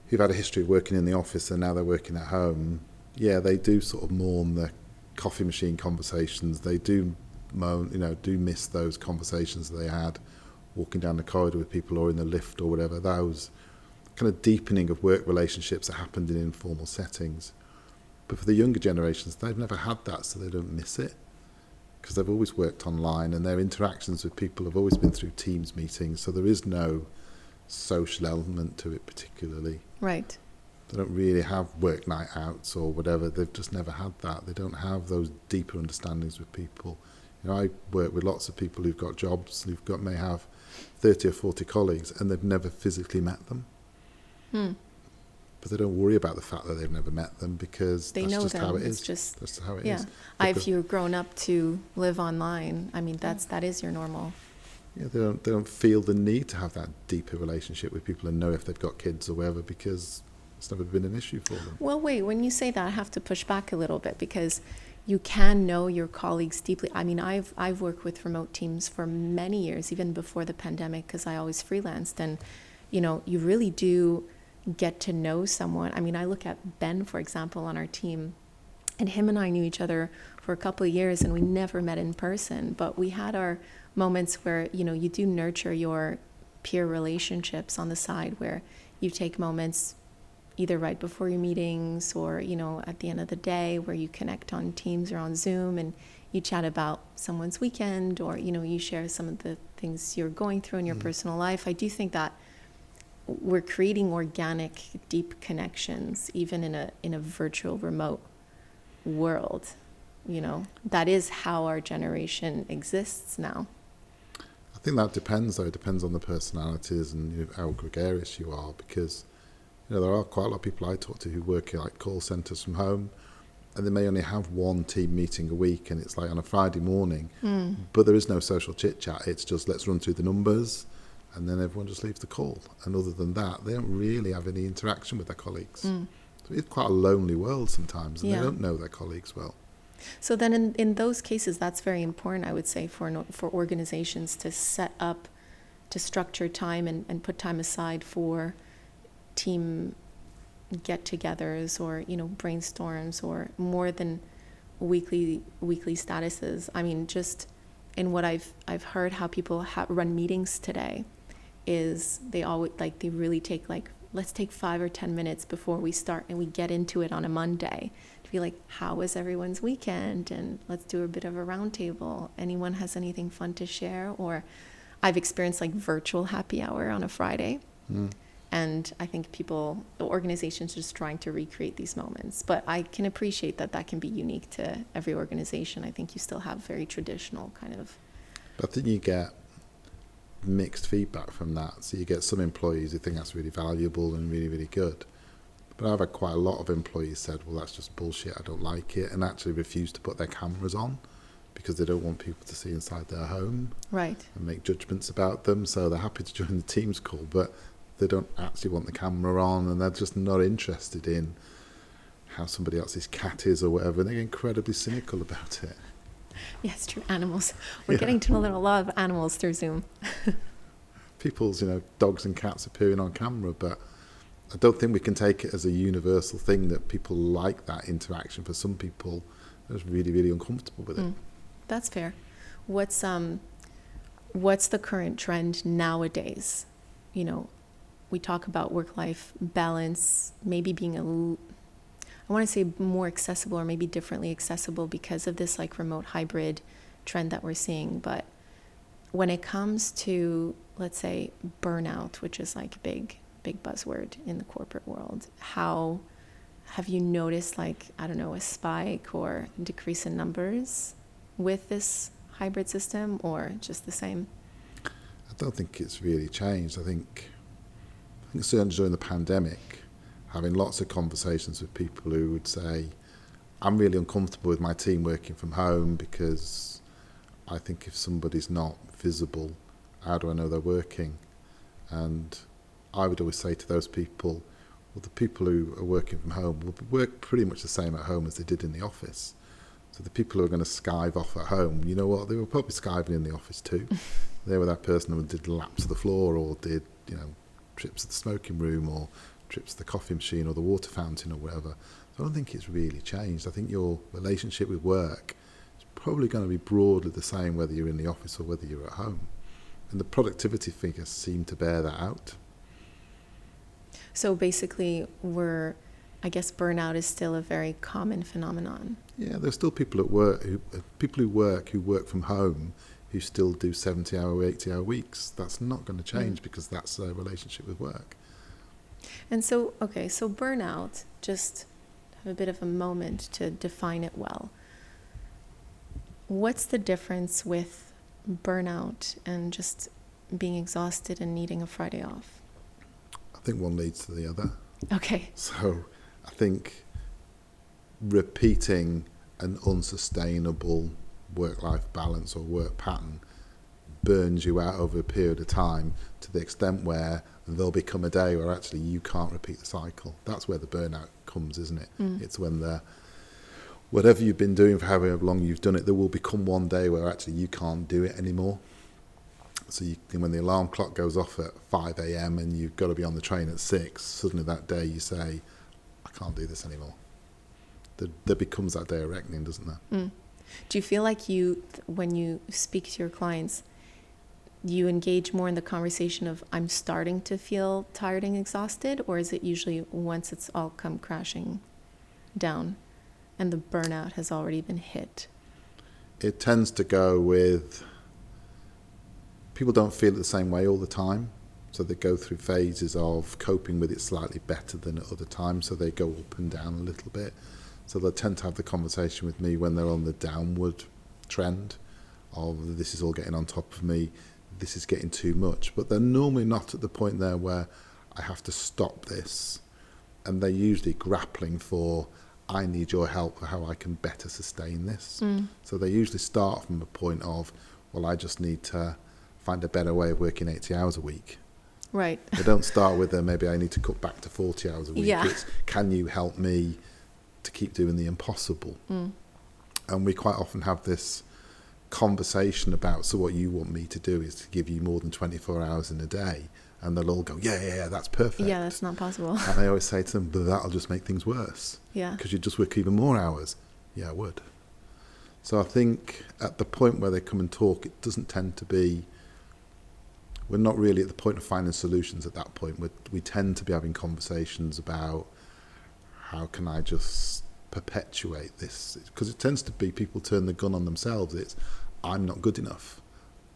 Speaker 2: who've had a history of working in the office and now they're working at home, they do sort of mourn the coffee machine conversations. They do do miss those conversations that they had walking down the corridor with people or in the lift or whatever. Those kind of deepening of work relationships that happened in informal settings. But for the younger generations, they've never had that, so they don't miss it because they've always worked online and their interactions with people have always been through Teams meetings, so there is no social element to it particularly.
Speaker 1: Right.
Speaker 2: They don't really have work night outs or whatever. They've just never had that. They don't have those deeper understandings with people. I work with lots of people who've got jobs, may have 30 or 40 colleagues, and they've never physically met them. But they don't worry about the fact that they've never met them because
Speaker 1: they
Speaker 2: that's
Speaker 1: know
Speaker 2: just
Speaker 1: them.
Speaker 2: how it is.
Speaker 1: It's just,
Speaker 2: that's how it
Speaker 1: yeah.
Speaker 2: is.
Speaker 1: If you've grown up to live online, I mean, that is your normal.
Speaker 2: Yeah, they don't feel the need to have that deeper relationship with people and know if they've got kids or whatever because it's never been an issue for them.
Speaker 1: Well, wait, when you say that, I have to push back a little bit because you can know your colleagues deeply. I mean, I've worked with remote teams for many years, even before the pandemic, because I always freelanced. And, you really do get to know someone. I mean, I look at Ben, for example, on our team, and him and I knew each other for a couple of years and we never met in person. But we had our moments where, you do nurture your peer relationships on the side where you take moments either right before your meetings or, at the end of the day where you connect on Teams or on Zoom and you chat about someone's weekend or, you share some of the things you're going through in your personal life. I do think that we're creating organic, deep connections, even in a virtual remote world. That is how our generation exists now.
Speaker 2: I think that depends, though. It depends on the personalities and how gregarious you are because there are quite a lot of people I talk to who work in like call centres from home and they may only have one team meeting a week and it's like on a Friday morning, but there is no social chit-chat. It's just let's run through the numbers and then everyone just leaves the call. And other than that, they don't really have any interaction with their colleagues. So it's quite a lonely world sometimes and they don't know their colleagues well.
Speaker 1: So then in those cases, that's very important, I would say, for organizations to set up, to structure time and put time aside for team get-togethers or brainstorms or more than weekly statuses. I mean, just in what I've heard how people run meetings today is they always they really take let's take 5 or 10 minutes before we start and we get into it on a Monday to be like, how was everyone's weekend? And let's do a bit of a roundtable. Anyone has anything fun to share? Or I've experienced like virtual happy hour on a Friday. And I think the organizations just trying to recreate these moments. But I can appreciate that can be unique to every organization. I think you still have very traditional kind of.
Speaker 2: I think you get mixed feedback from that. So you get some employees who think that's really valuable and really, really good. But I've had quite a lot of employees said, well, that's just bullshit, I don't like it, and actually refuse to put their cameras on because they don't want people to see inside their home.
Speaker 1: Right.
Speaker 2: And make judgments about them. So they're happy to join the Teams call, but they don't actually want the camera on, and they're just not interested in how somebody else's cat is or whatever. They're incredibly cynical about it.
Speaker 1: Yes, true. Animals. We're getting to know a lot of animals through Zoom.
Speaker 2: People's, dogs and cats appearing on camera, but I don't think we can take it as a universal thing that people like that interaction. For some people, they're just really, really uncomfortable with it.
Speaker 1: That's fair. What's the current trend nowadays? We talk about work-life balance, maybe being I want to say more accessible or maybe differently accessible because of this like remote hybrid trend that we're seeing. But when it comes to, let's say, burnout, which is like big buzzword in the corporate world, how have you noticed like, I don't know, a spike or decrease in numbers with this hybrid system, or just the same?
Speaker 2: I don't think it's really changed. I think certainly during the pandemic, having lots of conversations with people who would say, I'm really uncomfortable with my team working from home because I think if somebody's not visible, how do I know they're working? And I would always say to those people, well, the people who are working from home will work pretty much the same at home as they did in the office. So the people who are going to skive off at home, you know what, they were probably skiving in the office too. They were that person who did laps of the floor or did, trips to the smoking room or trips to the coffee machine or the water fountain or whatever. So I don't think it's really changed. I think your relationship with work is probably going to be broadly the same whether you're in the office or whether you're at home. And the productivity figures seem to bear that out.
Speaker 1: So basically I guess burnout is still a very common phenomenon. Yeah,
Speaker 2: there's still people at work, who work from home, who still do 70-hour, 80-hour weeks. That's not going to change because that's their relationship with work.
Speaker 1: And so, so burnout, just have a bit of a moment to define it well. What's the difference with burnout and just being exhausted and needing a Friday off?
Speaker 2: I think one leads to the other.
Speaker 1: Okay.
Speaker 2: So I think repeating an unsustainable work-life balance or work pattern burns you out over a period of time to the extent where there'll become a day where actually you can't repeat the cycle. That's where the burnout comes, isn't it? It's when whatever you've been doing for however long you've done it, there will become one day where actually you can't do it anymore. So when the alarm clock goes off at 5 a.m. and you've got to be on the train at 6, suddenly that day you say, I can't do this anymore. There becomes that day of reckoning, doesn't there?
Speaker 1: Do you feel like when you speak to your clients, you engage more in the conversation of I'm starting to feel tired and exhausted, or is it usually once it's all come crashing down and the burnout has already been hit?
Speaker 2: It tends to go with people don't feel it the same way all the time. So they go through phases of coping with it slightly better than at other times. So they go up and down a little bit. So they'll tend to have the conversation with me when they're on the downward trend of this is all getting on top of me, this is getting too much. But they're normally not at the point there where I have to stop this. And they're usually grappling for, I need your help for how I can better sustain this. So they usually start from a point of, well, I just need to find a better way of working 80 hours a week.
Speaker 1: Right.
Speaker 2: They don't start with, maybe I need to cut back to 40 hours a week.
Speaker 1: Yeah.
Speaker 2: It's, can you help me to keep doing the impossible? And we quite often have this conversation about, so what you want me to do is to give you more than 24 hours in a day. And they'll all go, yeah, that's perfect.
Speaker 1: Yeah, that's not possible.
Speaker 2: And I always say to them, but that'll just make things worse.
Speaker 1: Yeah.
Speaker 2: Because you'd just work even more hours. Yeah, I would. So I think at the point where they come and talk, it doesn't tend to be we're not really at the point of finding solutions at that point. We tend to be having conversations about how can I just perpetuate this, because it tends to be people turn the gun on themselves. It's, I'm not good enough,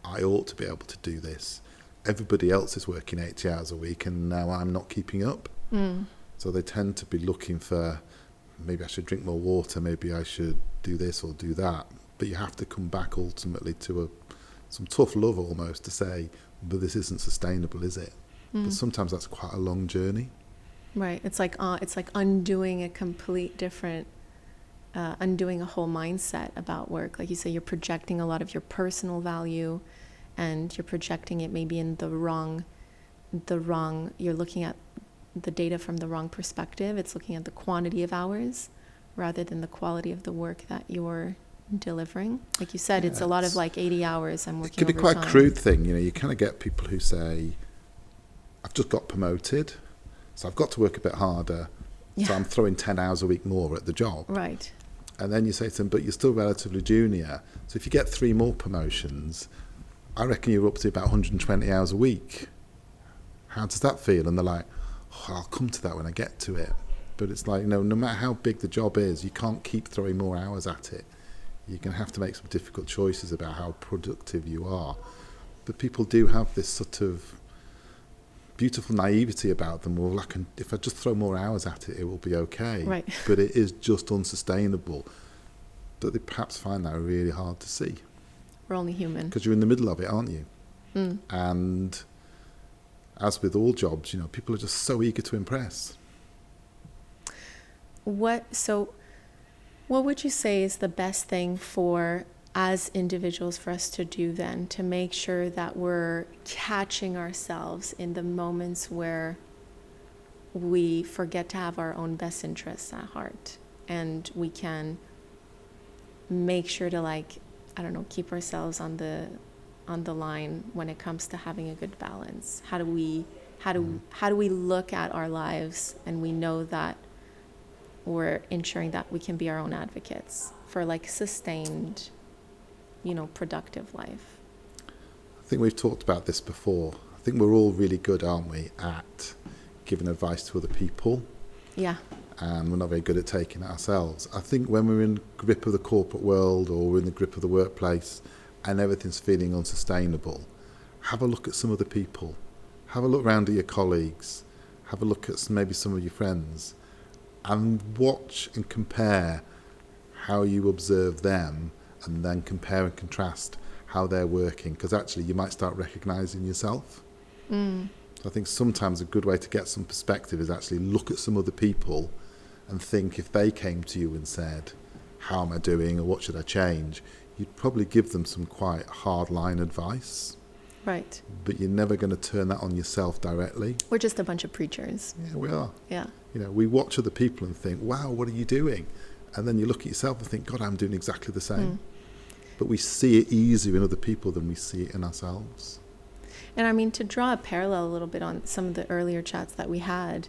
Speaker 2: I ought to be able to do this, everybody else is working 80 hours a week and now I'm not keeping up. So they tend to be looking for, maybe I should drink more water, maybe I should do this or do that. But you have to come back ultimately to some tough love almost to say, but this isn't sustainable, is it? But sometimes that's quite a long journey.
Speaker 1: Right. It's like undoing a complete different, undoing a whole mindset about work. Like you say, you're projecting a lot of your personal value, and you're projecting it maybe in the wrong. You're looking at the data from the wrong perspective. It's looking at the quantity of hours rather than the quality of the work that you're delivering. Like you said, it's a lot of like 80 hours I'm working.
Speaker 2: It can be quite a crude thing, you kind of get people who say, I've just got promoted, so I've got to work a bit harder, so I'm throwing 10 hours a week more at the job.
Speaker 1: Right.
Speaker 2: And then you say to them, but you're still relatively junior, so if you get 3 more promotions, I reckon you're up to about 120 hours a week. How does that feel? And they're like, I'll come to that when I get to it. But it's like, no matter how big the job is, you can't keep throwing more hours at it. You're going to have to make some difficult choices about how productive you are. But people do have this sort of beautiful naivety about them. Well, if I just throw more hours at it, it will be okay.
Speaker 1: Right.
Speaker 2: But it is just unsustainable. But they perhaps find that really hard to see.
Speaker 1: We're only human. Because
Speaker 2: you're in the middle of it, aren't you? And as with all jobs, people are just so eager to impress.
Speaker 1: What would you say is the best thing for, as individuals, for us to do then to make sure that we're catching ourselves in the moments where we forget to have our own best interests at heart, and we can make sure to keep ourselves on the line when it comes to having a good balance? How do we look at our lives and we know that we're ensuring that we can be our own advocates for sustained, productive life?
Speaker 2: I think we've talked about this before. I think we're all really good, aren't we, at giving advice to other people.
Speaker 1: Yeah.
Speaker 2: And we're not very good at taking it ourselves. I think when we're in the grip of the corporate world or we're in the grip of the workplace and everything's feeling unsustainable, have a look at some other people. Have a look around at your colleagues. Have a look at maybe some of your friends. And watch and compare how you observe them, and then compare and contrast how they're working, because actually you might start recognising yourself. So I think sometimes a good way to get some perspective is actually look at some other people and think, if they came to you and said, how am I doing, or what should I change, you'd probably give them some quite hard-line advice.
Speaker 1: Right.
Speaker 2: But you're never going to turn that on yourself directly.
Speaker 1: We're just a bunch of preachers.
Speaker 2: Yeah, we are.
Speaker 1: Yeah.
Speaker 2: We watch other people and think, wow, what are you doing? And then you look at yourself and think, God, I'm doing exactly the same. But we see it easier in other people than we see it in ourselves.
Speaker 1: And to draw a parallel a little bit on some of the earlier chats that we had,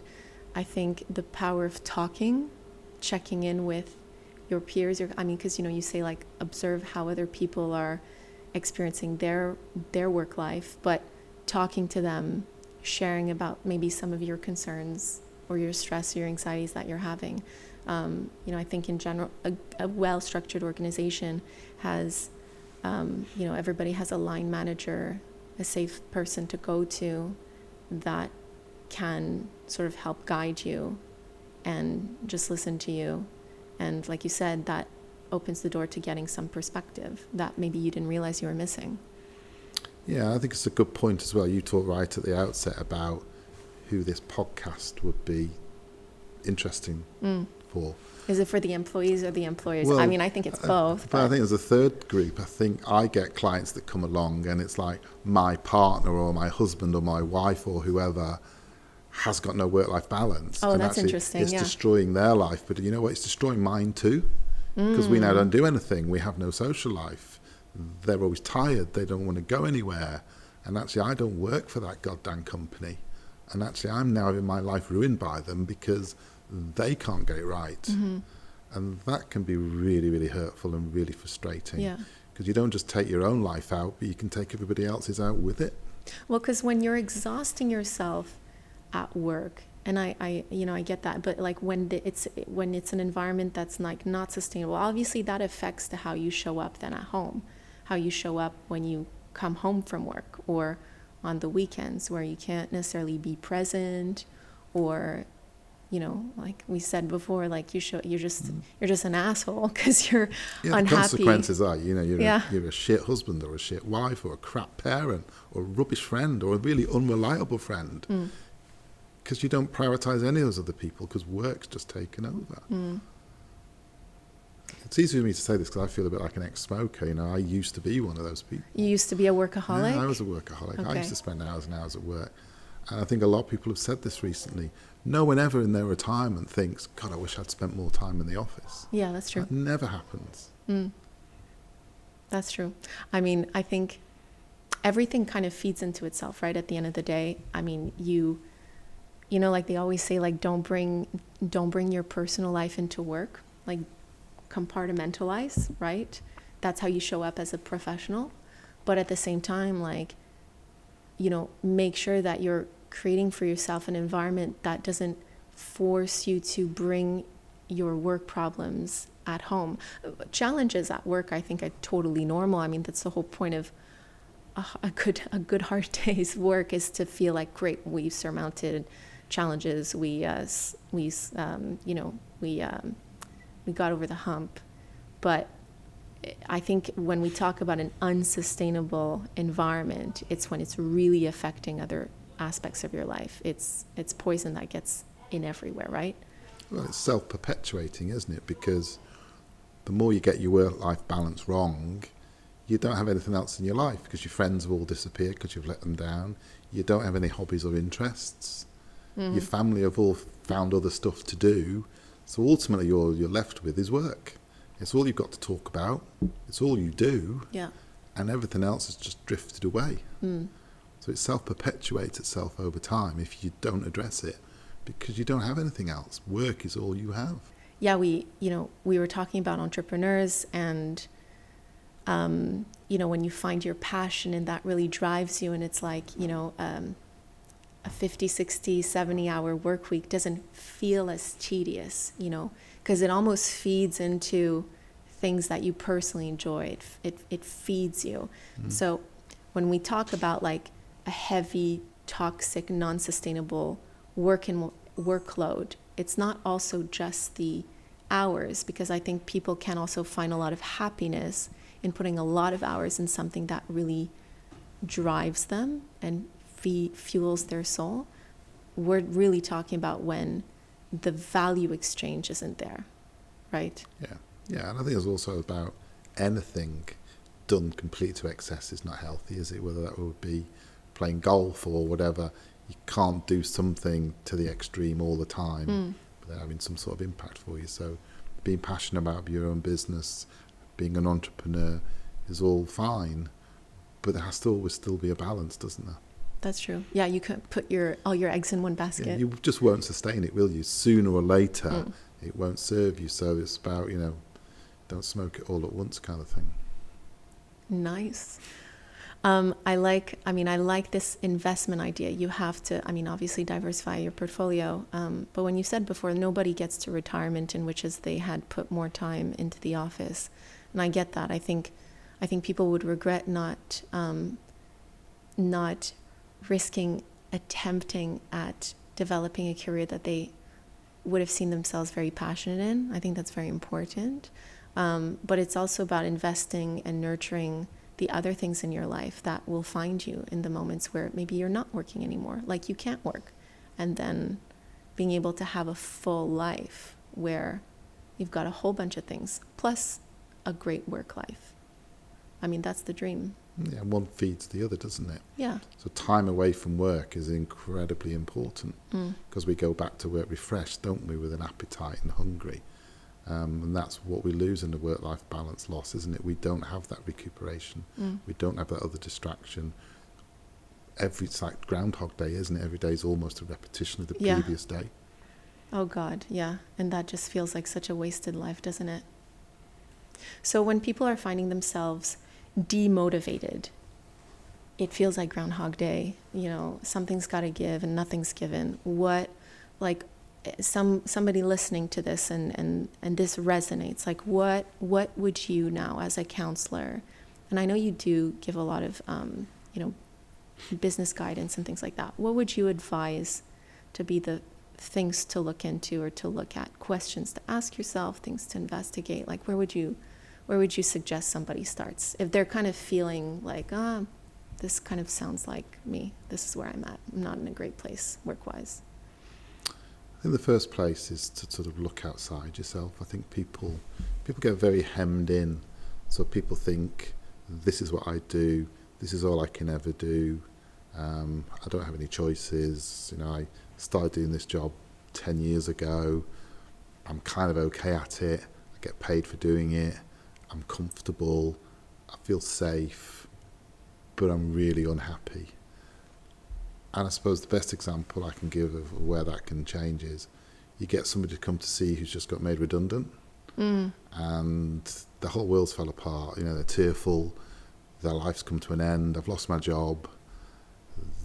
Speaker 1: I think the power of talking, checking in with your peers, because, you say observe how other people are experiencing their work life, but talking to them, sharing about maybe some of your concerns or your stress, your anxieties that you're having. I think in general, a well-structured organization has, everybody has a line manager, a safe person to go to that can sort of help guide you and just listen to you. And like you said, that opens the door to getting some perspective that maybe you didn't realize you were missing.
Speaker 2: Yeah, I think it's a good point as well. You talked right at the outset about who this podcast would be interesting for.
Speaker 1: Is it for the employees or the employers?
Speaker 2: Well,
Speaker 1: I think it's both.
Speaker 2: But I think there's a third group. I think I get clients that come along and it's like my partner or my husband or my wife or whoever has got no work-life balance.
Speaker 1: Oh,
Speaker 2: and
Speaker 1: that's interesting,
Speaker 2: It's destroying their life. But you know what? It's destroying mine too. Because we now don't do anything. We have no social life. They're always tired. They don't want to go anywhere. And actually, I don't work for that goddamn company. And actually, I'm now having my life ruined by them because they can't get it right. And that can be really, really hurtful and really frustrating.
Speaker 1: Yeah.
Speaker 2: Because you don't just take your own life out, but you can take everybody else's out with it.
Speaker 1: Well, because when you're exhausting yourself at work, and I get that, but like when it's an environment that's like not sustainable, obviously that affects how you show up then at home, how you show up when you come home from work or on the weekends where you can't necessarily be present, or like we said before, like you're just an asshole because you're unhappy.
Speaker 2: The consequences are,
Speaker 1: Yeah.
Speaker 2: you're a shit husband or a shit wife or a crap parent or a rubbish friend or a really unreliable friend, because you don't prioritize any of those other people because work's just taken over. It's easy for me to say this because I feel a bit like an ex-smoker. I used to be one of those people.
Speaker 1: You used to be a workaholic?
Speaker 2: Yeah, I was a workaholic.
Speaker 1: Okay.
Speaker 2: I used to spend hours and hours at work. And I think a lot of people have said this recently. No one ever in their retirement thinks, God, I wish I'd spent more time in the office.
Speaker 1: Yeah, that's true.
Speaker 2: That never happens.
Speaker 1: That's true. I mean, I think everything kind of feeds into itself, right? At the end of the day, I mean, you like they always say, like, don't bring your personal life into work. Like, compartmentalize, right? That's how you show up as a professional. But at the same time, like, make sure that you're creating for yourself an environment that doesn't force you to bring your work problems at home. Challenges at work, I think, are totally normal. I mean, that's the whole point of a good hard day's work, is to feel like, great, we've surmounted challenges. We got over the hump. But I think when we talk about an unsustainable environment, it's when it's really affecting other aspects of your life. It's poison that gets in everywhere, right?
Speaker 2: Well, it's self-perpetuating, isn't it? Because the more you get your work-life balance wrong, you don't have anything else in your life because your friends have all disappeared because you've let them down. You don't have any hobbies or interests. Your family have all found other stuff to do. So ultimately, all you're left with is work. It's all you've got to talk about. It's all you do.
Speaker 1: Yeah.
Speaker 2: And everything else has just drifted away. So it self-perpetuates itself over time if you don't address it, because you don't have anything else. Work is all you have.
Speaker 1: Yeah, we were talking about entrepreneurs, and when you find your passion and that really drives you, and it's like, a 50, 60, 70-hour work week doesn't feel as tedious, because it almost feeds into things that you personally enjoy. It feeds you. So when we talk about like a heavy, toxic, non-sustainable workload, it's not also just the hours, because I think people can also find a lot of happiness in putting a lot of hours in something that really drives them and fuels their soul. We're really talking about when the value exchange isn't there, right?
Speaker 2: Yeah, and I think it's also about anything done completely to excess is not healthy, is it? Whether that would be playing golf or whatever, you can't do something to the extreme all the time without having some sort of impact for you. So being passionate about your own business, being an entrepreneur is all fine, but there has to always still be a balance, doesn't there?
Speaker 1: That's true. Yeah, you can't put all your eggs in one basket.
Speaker 2: Yeah, you just won't sustain it, will you? Sooner or later, it won't serve you. So it's about, don't smoke it all at once kind of thing.
Speaker 1: Nice. I like this investment idea. You have to, obviously diversify your portfolio. But when you said before, nobody gets to retirement in which is they had put more time into the office. And I get that. I think people would regret not risking attempting at developing a career that they would have seen themselves very passionate in. I think that's very important. But it's also about investing and nurturing the other things in your life that will find you in the moments where maybe you're not working anymore, like you can't work, and then being able to have a full life where you've got a whole bunch of things, plus a great work life. That's the dream.
Speaker 2: Yeah, one feeds the other, doesn't it?
Speaker 1: Yeah.
Speaker 2: So time away from work is incredibly important because we go back to work refreshed, don't we, with an appetite and hungry. And that's what we lose in the work-life balance loss, isn't it? We don't have that recuperation. We don't have that other distraction. It's like Groundhog Day, isn't it? Every day is almost a repetition of the previous day.
Speaker 1: Oh, God, yeah. And that just feels like such a wasted life, doesn't it? So when people are finding themselves demotivated, it feels like Groundhog Day, something's got to give and nothing's given. What, like, somebody listening to this and this resonates, like, what would you now as a counselor, and I know you do give a lot of, business guidance and things like that, what would you advise to be the things to look into or to look at, questions to ask yourself, things to investigate? Like, where would you suggest somebody starts if they're kind of feeling like, this kind of sounds like me, this is where I'm at, I'm not in a great place work-wise?
Speaker 2: I think the first place is to sort of look outside yourself. I think people get very hemmed in, so people think, this is what I do, this is all I can ever do, I don't have any choices, I started doing this job 10 years ago, I'm kind of okay at it, I get paid for doing it, I'm comfortable, I feel safe, but I'm really unhappy. And I suppose the best example I can give of where that can change is you get somebody to come to see who's just got made redundant, and the whole world's fell apart. They're tearful, their life's come to an end, I've lost my job,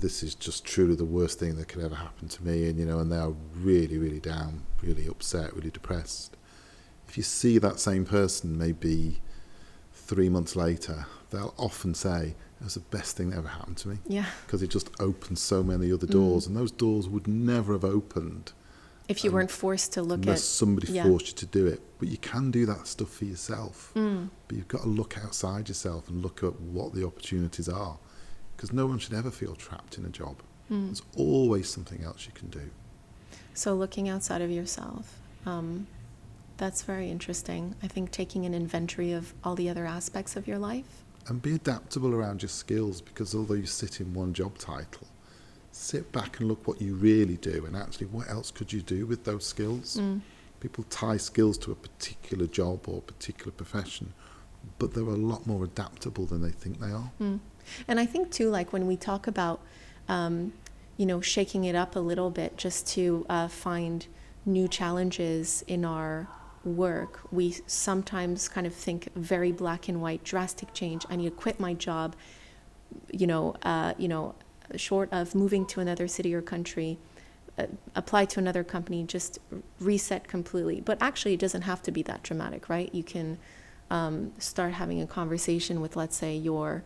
Speaker 2: this is just truly the worst thing that could ever happen to me, and they are really, really down, really upset, really depressed. If you see that same person maybe 3 months later, they'll often say, it was the best thing that ever happened to me.
Speaker 1: Yeah.
Speaker 2: Because it just opened so many other doors, and those doors would never have opened
Speaker 1: if you weren't forced to look
Speaker 2: unless
Speaker 1: at
Speaker 2: somebody forced you to do it. But you can do that stuff for yourself. But you've got to look outside yourself and look at what the opportunities are, because no one should ever feel trapped in a job. There's always something else you can do.
Speaker 1: So looking outside of yourself, that's very interesting. I think taking an inventory of all the other aspects of your life.
Speaker 2: And be adaptable around your skills, because although you sit in one job title, sit back and look what you really do, and actually what else could you do with those skills. People tie skills to a particular job or a particular profession, but they're a lot more adaptable than they think they are.
Speaker 1: And I think too, like when we talk about shaking it up a little bit just to find new challenges in our work, we sometimes kind of think very black and white, drastic change. I need to quit my job, short of moving to another city or country, apply to another company, just reset completely. But actually, it doesn't have to be that dramatic, right? You can start having a conversation with, let's say, your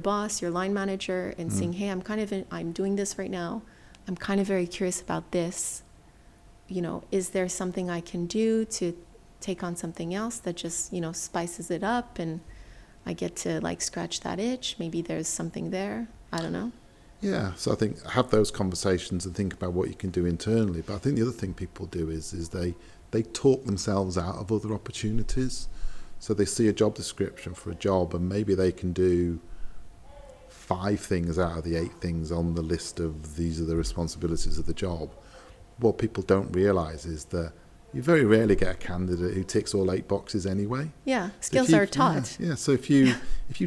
Speaker 1: boss, your line manager, and saying, hey, I'm doing this right now. I'm kind of very curious about this. Is there something I can do to take on something else that just, spices it up, and I get to like scratch that itch? Maybe there's something there. I don't know.
Speaker 2: Yeah, so I think have those conversations and think about what you can do internally. But I think the other thing people do is they talk themselves out of other opportunities. So they see a job description for a job, and maybe they can do 5 things out of the 8 things on the list of these are the responsibilities of the job. What people don't realise is that you very rarely get a candidate who ticks all 8 boxes anyway.
Speaker 1: Yeah, skills are taught.
Speaker 2: Yeah, so if you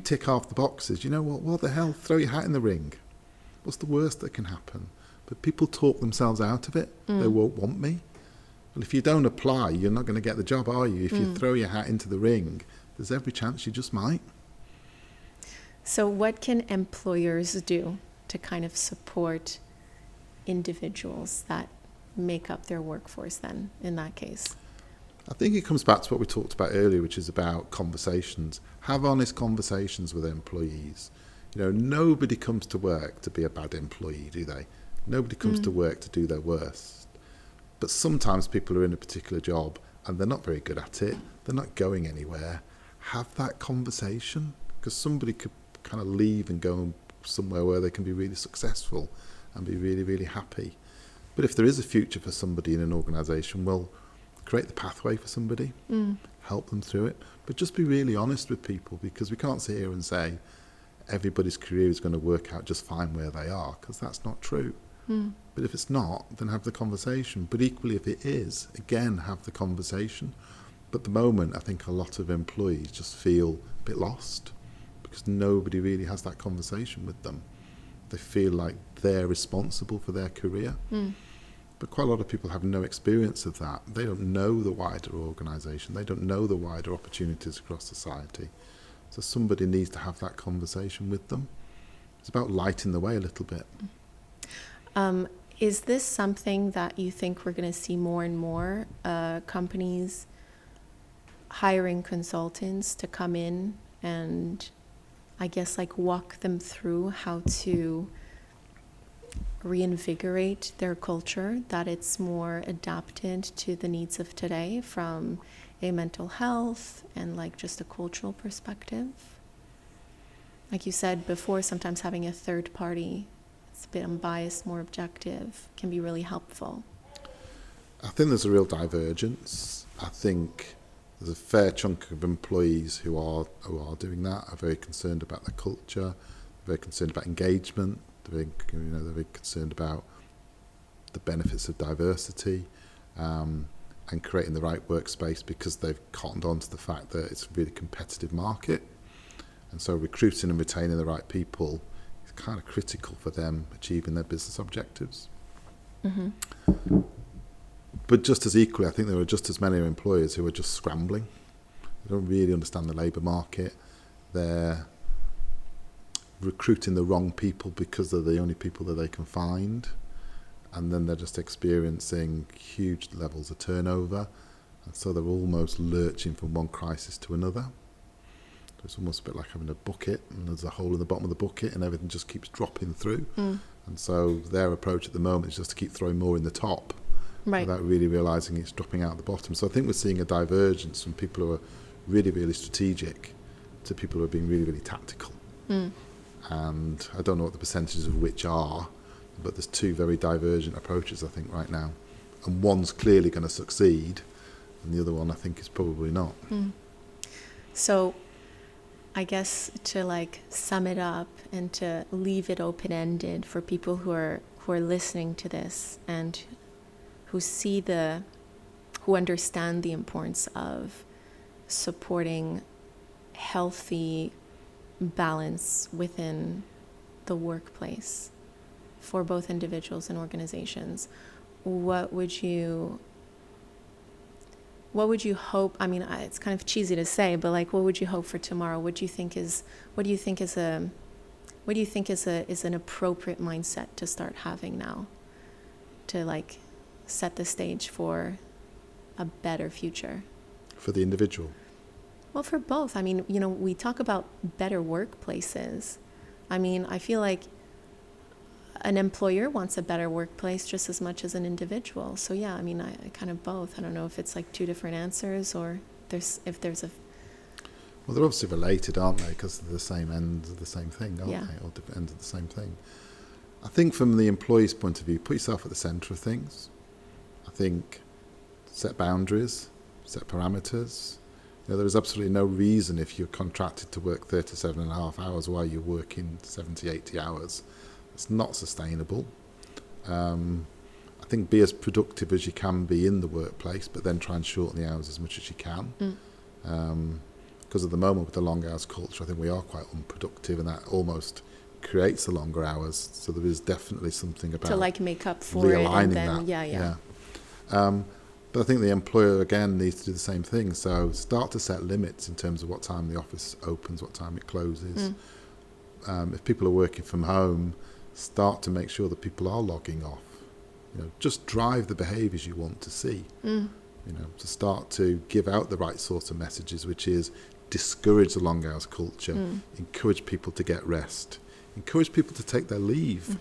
Speaker 2: tick half the boxes, you know what the hell, throw your hat in the ring. What's the worst that can happen? But people talk themselves out of it. They won't want me. Well, if you don't apply, you're not going to get the job, are you? If you throw your hat into the ring, there's every chance you just might.
Speaker 1: So what can employers do to kind of support individuals that make up their workforce then, in that case?
Speaker 2: I think it comes back to what we talked about earlier, which is about conversations. Have honest conversations with employees. Nobody comes to work to be a bad employee, do they? Nobody comes to work to do their worst. But sometimes people are in a particular job and they're not very good at it. They're not going anywhere. Have that conversation, because somebody could kind of leave and go somewhere where they can be really successful and be really, really happy. But if there is a future for somebody in an organisation, well, create the pathway for somebody, help them through it. But just be really honest with people, because we can't sit here and say everybody's career is going to work out just fine where they are, because that's not true. But if it's not, then have the conversation. But equally, if it is, again, have the conversation. But at the moment, I think a lot of employees just feel a bit lost, because nobody really has that conversation with them. They feel like they're responsible for their career. But quite a lot of people have no experience of that. They don't know the wider organisation. They don't know the wider opportunities across society. So somebody needs to have that conversation with them. it's about lighting the way a little bit.
Speaker 1: Is this something that you think we're going to see more and more, companies hiring consultants to come in and, I guess, like walk them through how to reinvigorate their culture, that it's more adapted to the needs of today from a mental health and like just a cultural perspective? Like you said before, sometimes having a third party, it's a bit unbiased, more objective, can be really helpful.
Speaker 2: I think there's a real divergence. I think there's a fair chunk of employees who are doing that, are very concerned about the culture, very concerned about engagement, they're very concerned about the benefits of diversity, and creating the right workspace, because they've cottoned on to the fact that it's a really competitive market. And so recruiting and retaining the right people is kind of critical for them achieving their business objectives.
Speaker 1: Mm-hmm.
Speaker 2: But just as equally, I think there are just as many employers who are just scrambling. They don't really understand the labour market. They're recruiting the wrong people because they're the only people that they can find. And then they're just experiencing huge levels of turnover. And so they're almost lurching from one crisis to another. It's almost a bit like having a bucket, and there's a hole in the bottom of the bucket and everything just keeps dropping through. And so their approach at the moment is just to keep throwing more in the top,
Speaker 1: right,
Speaker 2: without really realising it's dropping out at the bottom. So I think we're seeing a divergence from people who are really, really strategic to people who are being really, really tactical. And I don't know what the percentages of which are, but there's two very divergent approaches, I think, right now. And one's clearly going to succeed, and the other one, I think, is probably not.
Speaker 1: So I guess to like sum it up and to leave it open-ended for people who are listening to this and who understand the importance of supporting healthy balance within the workplace for both individuals and organizations, what would you hope? I mean, it's kind of cheesy to say, but like, what would you hope for tomorrow? What do you think is an appropriate mindset to start having now to like set the stage for a better future?
Speaker 2: For the individual?
Speaker 1: Well, for both. I mean, we talk about better workplaces. I mean, I feel like an employer wants a better workplace just as much as an individual. So yeah, I mean, I kind of both. I don't know if it's like two different answers or there's a...
Speaker 2: Well, they're obviously related, aren't they? Because they're the same end of the same thing, aren't they? Or different ends of the same thing. I think from the employee's point of view, put yourself at the centre of things. I think set boundaries, set parameters. There is absolutely no reason, if you're contracted to work 37 and a half hours while you're working 70, 80 hours. It's not sustainable. I think be as productive as you can be in the workplace, but then try and shorten the hours as much as you can. Because at the moment with the long hours culture, I think we are quite unproductive, and that almost creates the longer hours. So there is definitely something about
Speaker 1: to like make up for it and then
Speaker 2: that. But I think the employer again needs to do the same thing. So start to set limits in terms of what time the office opens, what time it closes. If people are working from home, start to make sure that people are logging off. Just drive the behaviours you want to see. To start to give out the right sorts of messages, which is discourage the long hours culture, encourage people to get rest, encourage people to take their leave.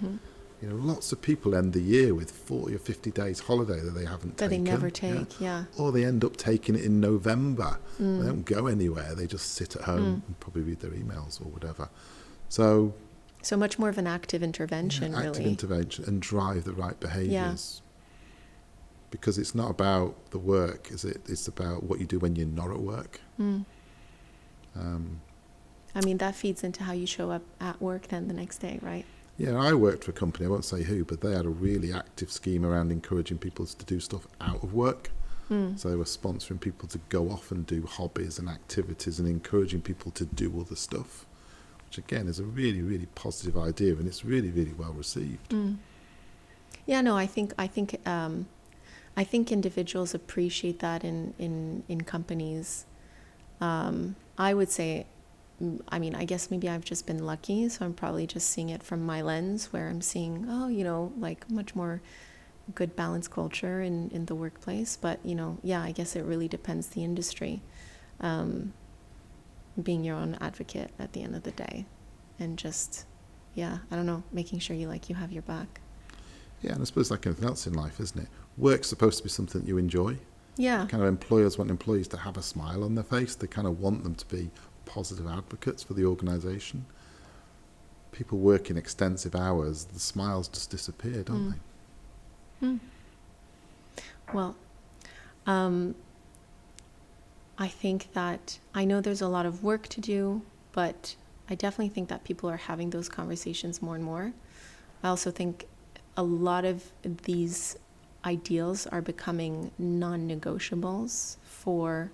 Speaker 2: Lots of people end the year with 40 or 50 days holiday that they haven't taken.
Speaker 1: That they never take,
Speaker 2: Or they end up taking it in November. They don't go anywhere. They just sit at home and probably read their emails or whatever. So
Speaker 1: much more of an active intervention, really.
Speaker 2: Active intervention and drive the right behaviours. Because it's not about the work, is it? It's about what you do when you're not at work.
Speaker 1: I mean, that feeds into how you show up at work then the next day, right?
Speaker 2: Yeah, I worked for a company, I won't say who, but they had a really active scheme around encouraging people to do stuff out of work. So they were sponsoring people to go off and do hobbies and activities and encouraging people to do other stuff, which again is a really, really positive idea, and it's really, really well received.
Speaker 1: Yeah, no, I think individuals appreciate that in companies. I would say I mean, I guess maybe I've just been lucky, so I'm probably just seeing it from my lens, where I'm seeing, oh, like much more good balanced culture in the workplace. But, yeah, I guess it really depends the industry. Being your own advocate at the end of the day, and just, yeah, I don't know, making sure you have your back.
Speaker 2: Yeah, and I suppose like anything else in life, isn't it? Work's supposed to be something that you enjoy.
Speaker 1: Yeah.
Speaker 2: Kind of employers want employees to have a smile on their face. They kind of want them to be positive advocates for the organisation. People working extensive hours, the smiles just disappear, don't they?
Speaker 1: Well, I think that I know there's a lot of work to do, but I definitely think that people are having those conversations more and more. I also think a lot of these ideals are becoming non-negotiables for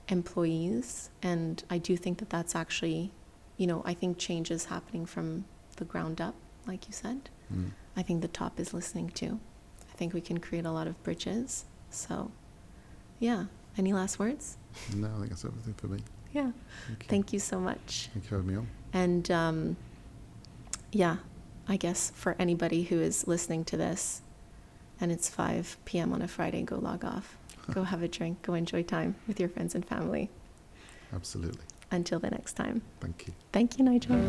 Speaker 1: employees, and I do think that that's actually, I think change is happening from the ground up, like you said. I think the top is listening too. I think we can create a lot of bridges. So, yeah. Any last words?
Speaker 2: No, I think that's everything for me.
Speaker 1: Yeah. Thank you so much.
Speaker 2: Thank you for having me on.
Speaker 1: And yeah, I guess for anybody who is listening to this and it's 5 p.m. on a Friday, go log off. Go have a drink. Go enjoy time with your friends and family.
Speaker 2: Absolutely.
Speaker 1: Until the next time.
Speaker 2: Thank you.
Speaker 1: Thank you, Nigel.